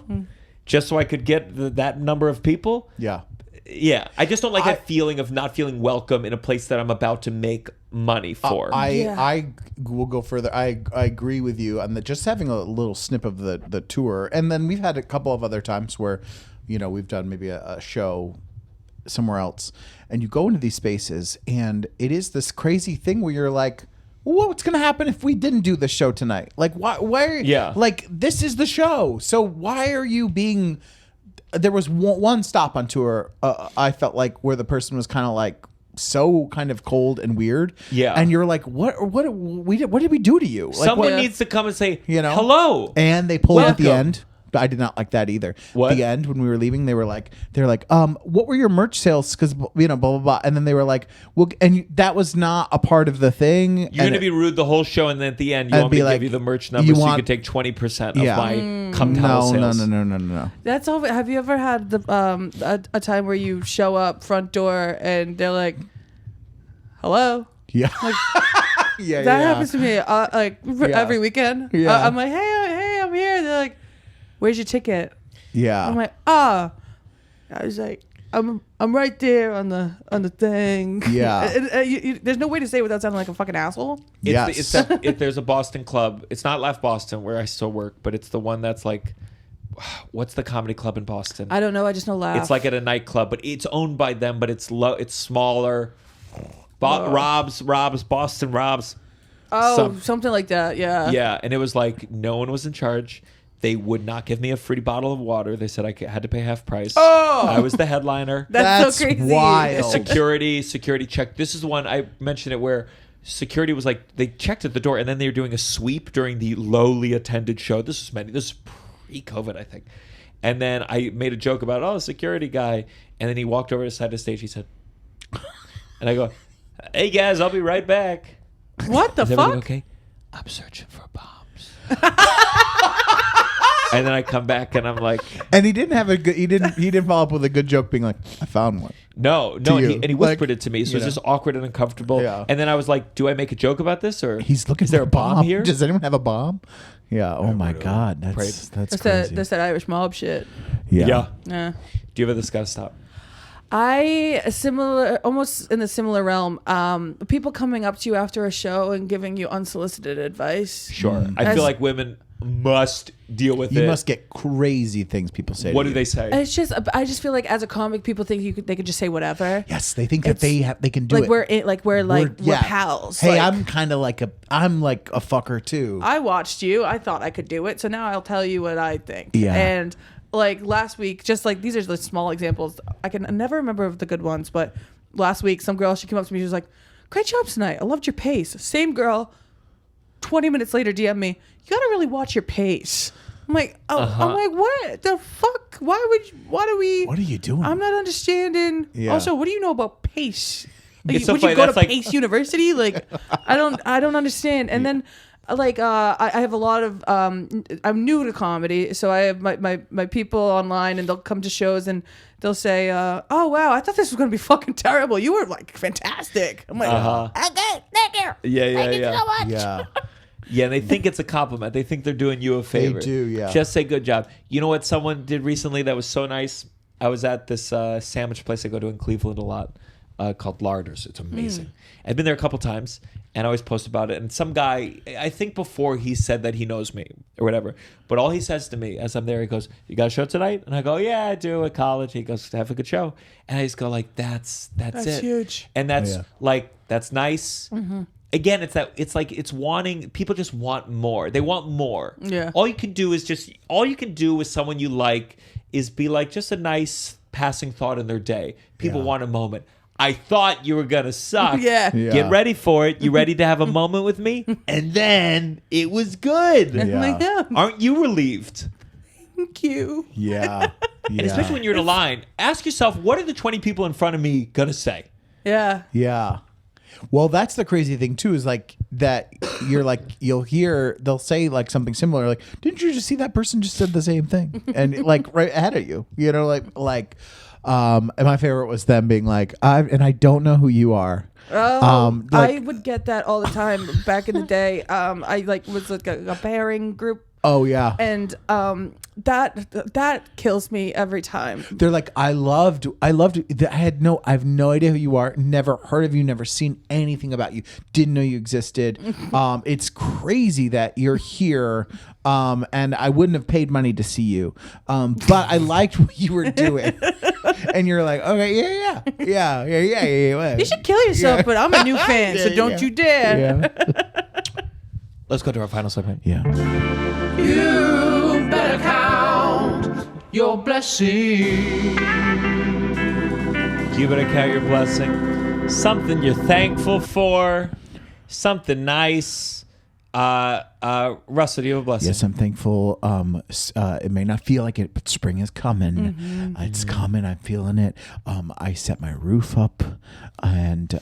just so I could get that number of people, Yeah. yeah, I just don't like that feeling of not feeling welcome in a place that I'm about to make money for. I will go further. I agree with you on just having a little snip of the tour, and then we've had a couple of other times where, we've done maybe a show somewhere else, and you go into these spaces, and it is this crazy thing where you're like, what's going to happen if we didn't do the show tonight? Like, why? Yeah. Like, this is the show, so why are you being? There was one stop on tour. I felt like where the person was kind of like so kind of cold and weird. Yeah. And you're like, what did we do to you? Like, Someone what- needs to come and say, You know? hello. And they pulled at the Welcome. end. But I did not like that either. What? The end when we were leaving, they're like, what were your merch sales? Because blah blah blah. And then they were like, well, and that was not a part of the thing. You're going to be rude the whole show, and then at the end, you I'd want me be to like, give you the merch number you so you want- can take 20% of Yeah. my come tell sales. No. That's all. Have you ever had a time where you show up front door and they're like, "Hello"? Yeah. Yeah. That happens to me every weekend. Yeah. I'm like, hey, I'm here. They're like, "Where's your ticket?" Yeah. I'm like, I was like, I'm right there on the thing. Yeah. There's no way to say it without sounding like a fucking asshole. If there's a Boston club, it's not Laugh Boston where I still work, but it's the one that's like, what's the comedy club in Boston? I don't know. I just know Laugh. It's like at a nightclub, but it's owned by them, but it's it's smaller. Boston Robs. Oh, something like that. Yeah. Yeah, and it was like no one was in charge. They would not give me a free bottle of water. They said I had to pay half price. Oh! I was the headliner. That's so crazy. Wild. Security check. This is the one I mentioned it where security was like they checked at the door and then they were doing a sweep during the lowly attended show. This is pre-COVID, I think. And then I made a joke about security guy, and then he walked over to the side of the stage. He said, and I go, "Hey guys, I'll be right back." What the Is everything fuck? okay? I'm searching for bombs. And then I come back and I'm like, And he didn't have a good. He didn't follow up with a good joke, being like, "I found one." no, To you. and he whispered Like, it to me, so you it's know. just awkward and uncomfortable. Yeah. And then I was like, "Do I make a joke about this, or He's looking. Is there for a bomb here?" Does anyone have a bomb? Yeah. Oh my God. That's That's crazy. that Irish mob shit. Yeah. Yeah. Do you ever this gotta stop? Almost in the similar realm. People coming up to you after a show and giving you unsolicited advice. Sure. I feel like women must deal with You it. must get crazy things people say. What to do you. they say? It's just, I just feel like as a comic, people think they could just say whatever. Yes, they think that they can do like it. We're pals. Hey, Like, I'm kind of like I'm like a fucker too. I watched you. I thought I could do it, so now I'll tell you what I think. Yeah. And like last week, just like these are the small examples. I never remember the good ones, but last week, some girl, she came up to me. She was like, "Great job tonight. I loved your pace." Same girl, 20 minutes later, DM me, "You gotta really watch your pace." I'm like, I'm like, what the fuck? What are you doing? I'm not understanding. Yeah. Also, what do you know about pace? Like, It's so would funny, you go to that's like- Pace University? Like, I don't understand. And then, like, I have a lot of, I'm new to comedy, so I have my people online, and they'll come to shows and they'll say, "Oh wow, I thought this was gonna be fucking terrible. You were like fantastic." I'm like, "Okay, thank you. Yeah. Thank you so much." Yeah. Yeah, and they think it's a compliment. They think they're doing you a favor. do, yeah. Just say good job. You know what someone did recently that was so nice? I was at this sandwich place I go to in Cleveland a lot called Larders. It's amazing. I've been there a couple times, and I always post about it. And some guy, I think before he said that he knows me or whatever, but all he says to me as I'm there, he goes, "You got a show tonight?" And I go, "Yeah, I do at college." He goes, "Have a good show." And I just go like, that's it. huge. And that's that's nice. Again, it's wanting, people just want more. They want more. Yeah. All you can do with someone you like is be like just a nice passing thought in their day. People want a moment. I thought you were going to suck. Yeah. Get ready for it. You ready to have a moment with me? And then it was good. I'm like, yeah, Aren't you relieved? thank you. Yeah. And especially when you're in a line, ask yourself, what are the 20 people in front of me going to say? Yeah. Yeah. Well, that's the crazy thing too, is like that you're like, you'll hear, they'll say like something similar, like, "Didn't you just see that person just said the same thing?" And like right ahead of you, you know, and my favorite was them being like, I don't know who you are. Oh, like- I would get that all the time back in the day. I like was like a pairing group, Oh yeah. and that kills me every time. They're like, I have no idea who you are, never heard of you, never seen anything about you, didn't know you existed. It's crazy that you're here, and I wouldn't have paid money to see you, but I liked what you were doing. And you're like, okay, yeah. You should kill yourself, but I'm a new fan, so don't you dare. Yeah. Let's go to our final segment. Yeah. You better count your blessings. You better count your blessing. Something you're thankful for. Something nice. Russell, do you have a blessing? Yes, I'm thankful. It may not feel like it, but spring is coming. It's coming. I'm feeling it. I set my roof up, and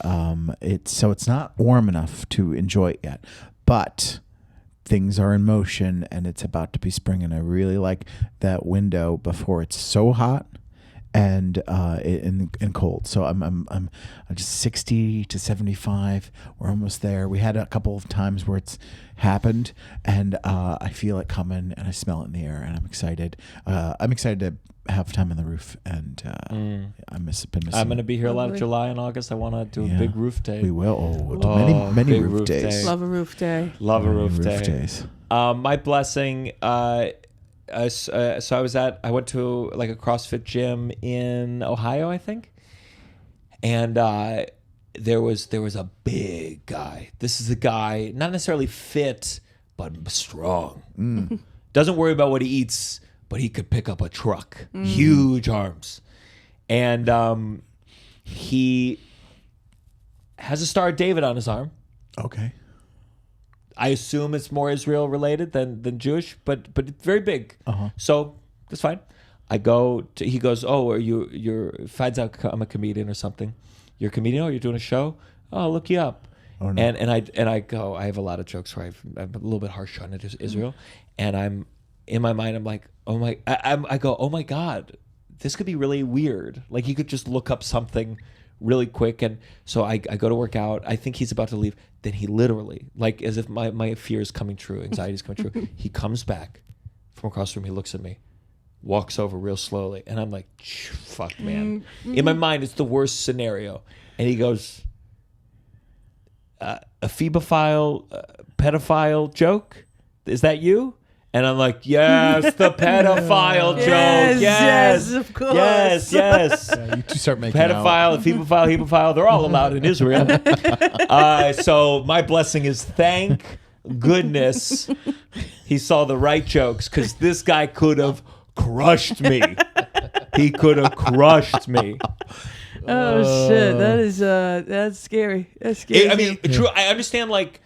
it's not warm enough to enjoy it yet, but things are in motion, and it's about to be spring. And I really like that window before it's so hot, and cold. So I'm just 60 to 75. We're almost there. We had a couple of times where it's happened, and I feel it coming, and I smell it in the air, and I'm excited. I'm excited to have time on the roof, and been missing. I'm going to be here a lot of Lovely. July and August. I want to do a big roof day. We will. We'll do many big roof roof days. day. Love a roof day. Love a Many roof day. days. My blessing. So I went to like a CrossFit gym in Ohio, I think, and there was a big guy. This is a guy, not necessarily fit, but strong. Doesn't worry about what he eats, but he could pick up a truck. Huge arms, and he has a Star of David on his arm. Okay. I assume it's more Israel related than Jewish, but it's very big. So that's fine. He goes, oh, finds out I'm a comedian or something. You're a comedian? Oh, you're doing a show? Oh, I'll look you up. Oh, no. And I go, I have a lot of jokes where I'm a little bit harsh on Israel. And I'm, in my mind, I'm like, I go, oh my God, this could be really weird. Like he could just look up something really quick. And so I go to work out. I think he's about to leave. Then he literally, like as if my fear is coming true, anxiety is coming true, he comes back from across the room. He looks at me, walks over real slowly. And I'm like, fuck, man. In my mind, it's the worst scenario. And he goes, a phebophile, pedophile joke? Is that you? And I'm like, yes, the pedophile joke. Yes, of course. Yes. Yeah, you two start making Pedophile, phebophile, they're all allowed in Israel. So my blessing is thank goodness he saw the right jokes, because this guy could have crushed me. He could have crushed me. Oh shit, that's scary. That's scary. True. I understand. Like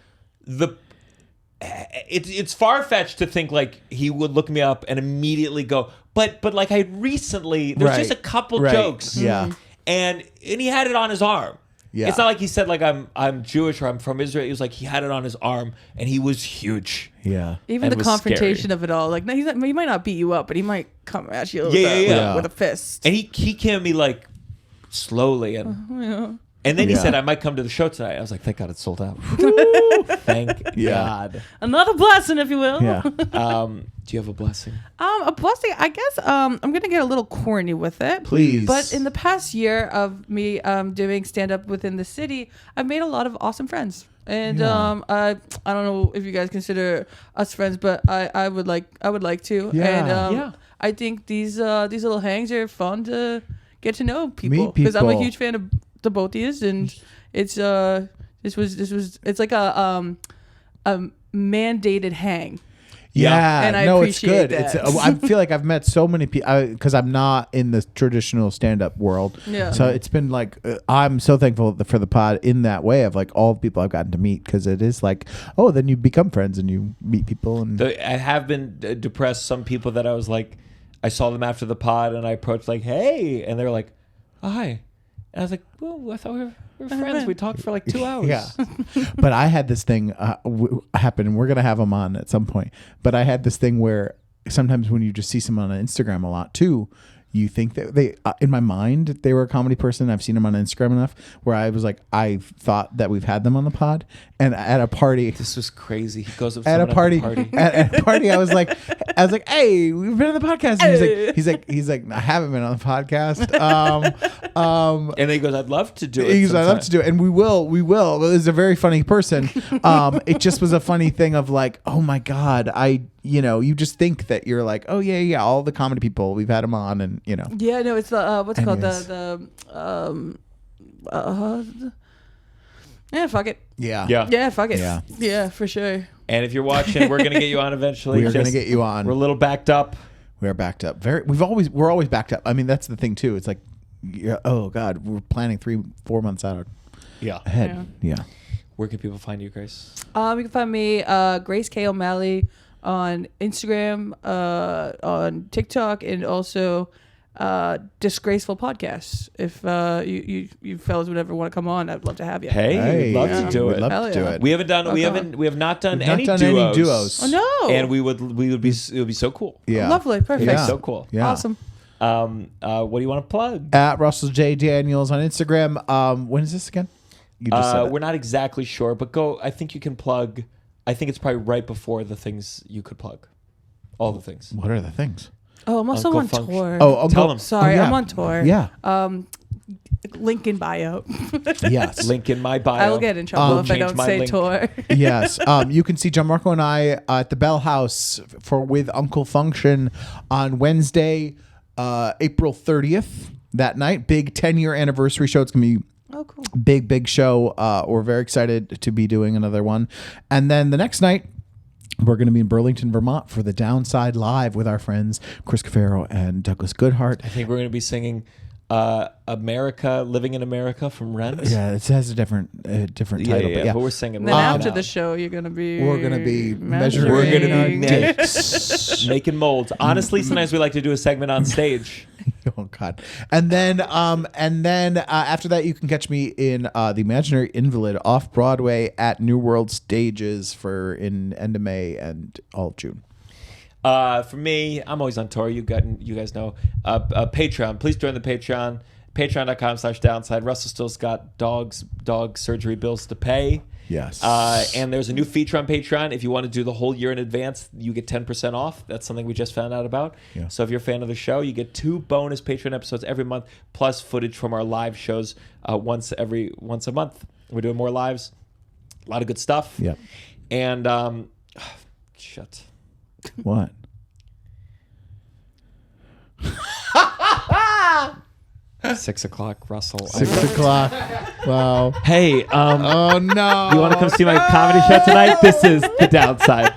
it's far fetched to think like he would look me up and immediately go. But like I recently, there's just a couple jokes. Yeah. And he had it on his arm. Yeah. It's not like he said like I'm Jewish or I'm from Israel. He was like he had it on his arm and he was huge. Yeah. Even And the it was confrontation scary. of it all. Like, no, he might not beat you up, but he might come at you Yeah. with a fist. And he came at me like slowly and then he said I might come to the show tonight. I was like, thank God it's sold out. Thank God. Another blessing, if you will. Yeah. Do you have a blessing? A blessing, I guess. I'm gonna get a little corny with it, Please. But in the past year of me doing stand up within the city, I've made a lot of awesome friends, and I don't know if you guys consider us friends, but I would like to. Yeah. And I think these little hangs are fun to get to know people, Meet because I'm a people. huge fan of the both of yous, and it's it's like a mandated hang. Yeah, And I no, it's appreciate good. that. I feel like I've met so many people because I'm not in the traditional stand-up world. Yeah. So it's been like I'm so thankful for the pod in that way of like all the people I've gotten to meet, because it is like, oh, then you become friends and you meet people and I have been depressed. Some people that I was like, I saw them after the pod and I approached like, hey, and they're like, oh, hi. And I was like, well, I thought we were friends. We talked for like 2 hours. Yeah. But I had this thing happen, and we're going to have them on at some point. But I had this thing where sometimes when you just see someone on Instagram a lot too, you think that they, in my mind, they were a comedy person. I've seen them on Instagram enough where I was like, I thought that we've had them on the pod. And at a party, This was crazy. He goes up to at a someone party, at the party. at a party, I was like, hey, we've been on the podcast. And he's like, I haven't been on the podcast. And then he goes, I'd love to do it. I'd love sometime." to do it, and we will. It's a very funny person. It just was a funny thing of like, oh my God, you just think that you're like, oh yeah, all the comedy people, we've had them on, and Yeah, no, it's the what's it called, Anyways. yeah, fuck it. yeah. Yeah, fuck it. Yeah. Yeah, for sure. And if you're watching, we're gonna get you on eventually. We are going to Just- get you on. We're a little backed up. We are backed up. We're always backed up. I mean, that's the thing too. It's like, oh God, we're planning 3-4 months out Yeah. ahead. Yeah. Where can people find you, Grace? You can find me Grace K. OMalley on Instagram, on TikTok, and also Disgraceful Podcasts. If you fellas would ever want to come on, I'd love to have you. Hey, we'd love to do We'd it. love Hell to do yeah. it. We have not done We've any not done duos. any duos. Oh no! And it would be so cool. Yeah. Lovely, perfect. It'd be so cool. Yeah. Awesome. What do you want to plug? At Russell J. Daniels on Instagram. When is this again? You just said it. We're not exactly sure, but go. I think you can plug. I think it's probably right before the things you could plug. All the things. What are the things? Oh, I'm also Uncle on Function. tour. Oh, Tell them. Sorry, yeah. I'm on tour. Yeah. Link in bio. Yes. Link in my bio. I will get in trouble if I change don't my say link. tour. Yes. You can see Gianmarco and I at the Bell House with Uncle Function on Wednesday, April 30th. That night, big 10-year anniversary show. It's gonna be Oh, cool. big show. We're very excited to be doing another one. And then the next night, we're going to be in Burlington, Vermont for the Downside Live with our friends Chris Cafaro and Douglas Goodhart. I think we're going to be singing America, Living in America from Rent. Yeah, it has a different title. Yeah, But but we're singing And then right after now. the show, you're gonna be. We're gonna be measuring We're going to be dicks. making molds. Honestly, sometimes we like to do a segment on stage. Oh God! And then after that, you can catch me in The Imaginary Invalid off Broadway at New World Stages in end of May and all of June. For me, I'm always on tour. You guys know. Patreon. Please join the Patreon. Patreon.com/downside. Russell still's got dog surgery bills to pay. Yes. And there's a new feature on Patreon. If you want to do the whole year in advance, you get 10% off. That's something we just found out about. Yeah. So if you're a fan of the show, you get 2 bonus Patreon episodes every month, plus footage from our live shows once a month. We're doing more lives. A lot of good stuff. Yep. And shit. What? $6 Russell. 6 o'clock. Wow. Hey, Oh no. you want to come see my comedy show tonight? This is The Downside.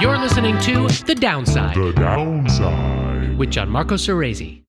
You're listening to The Downside The Downside. with Gianmarco Soresi.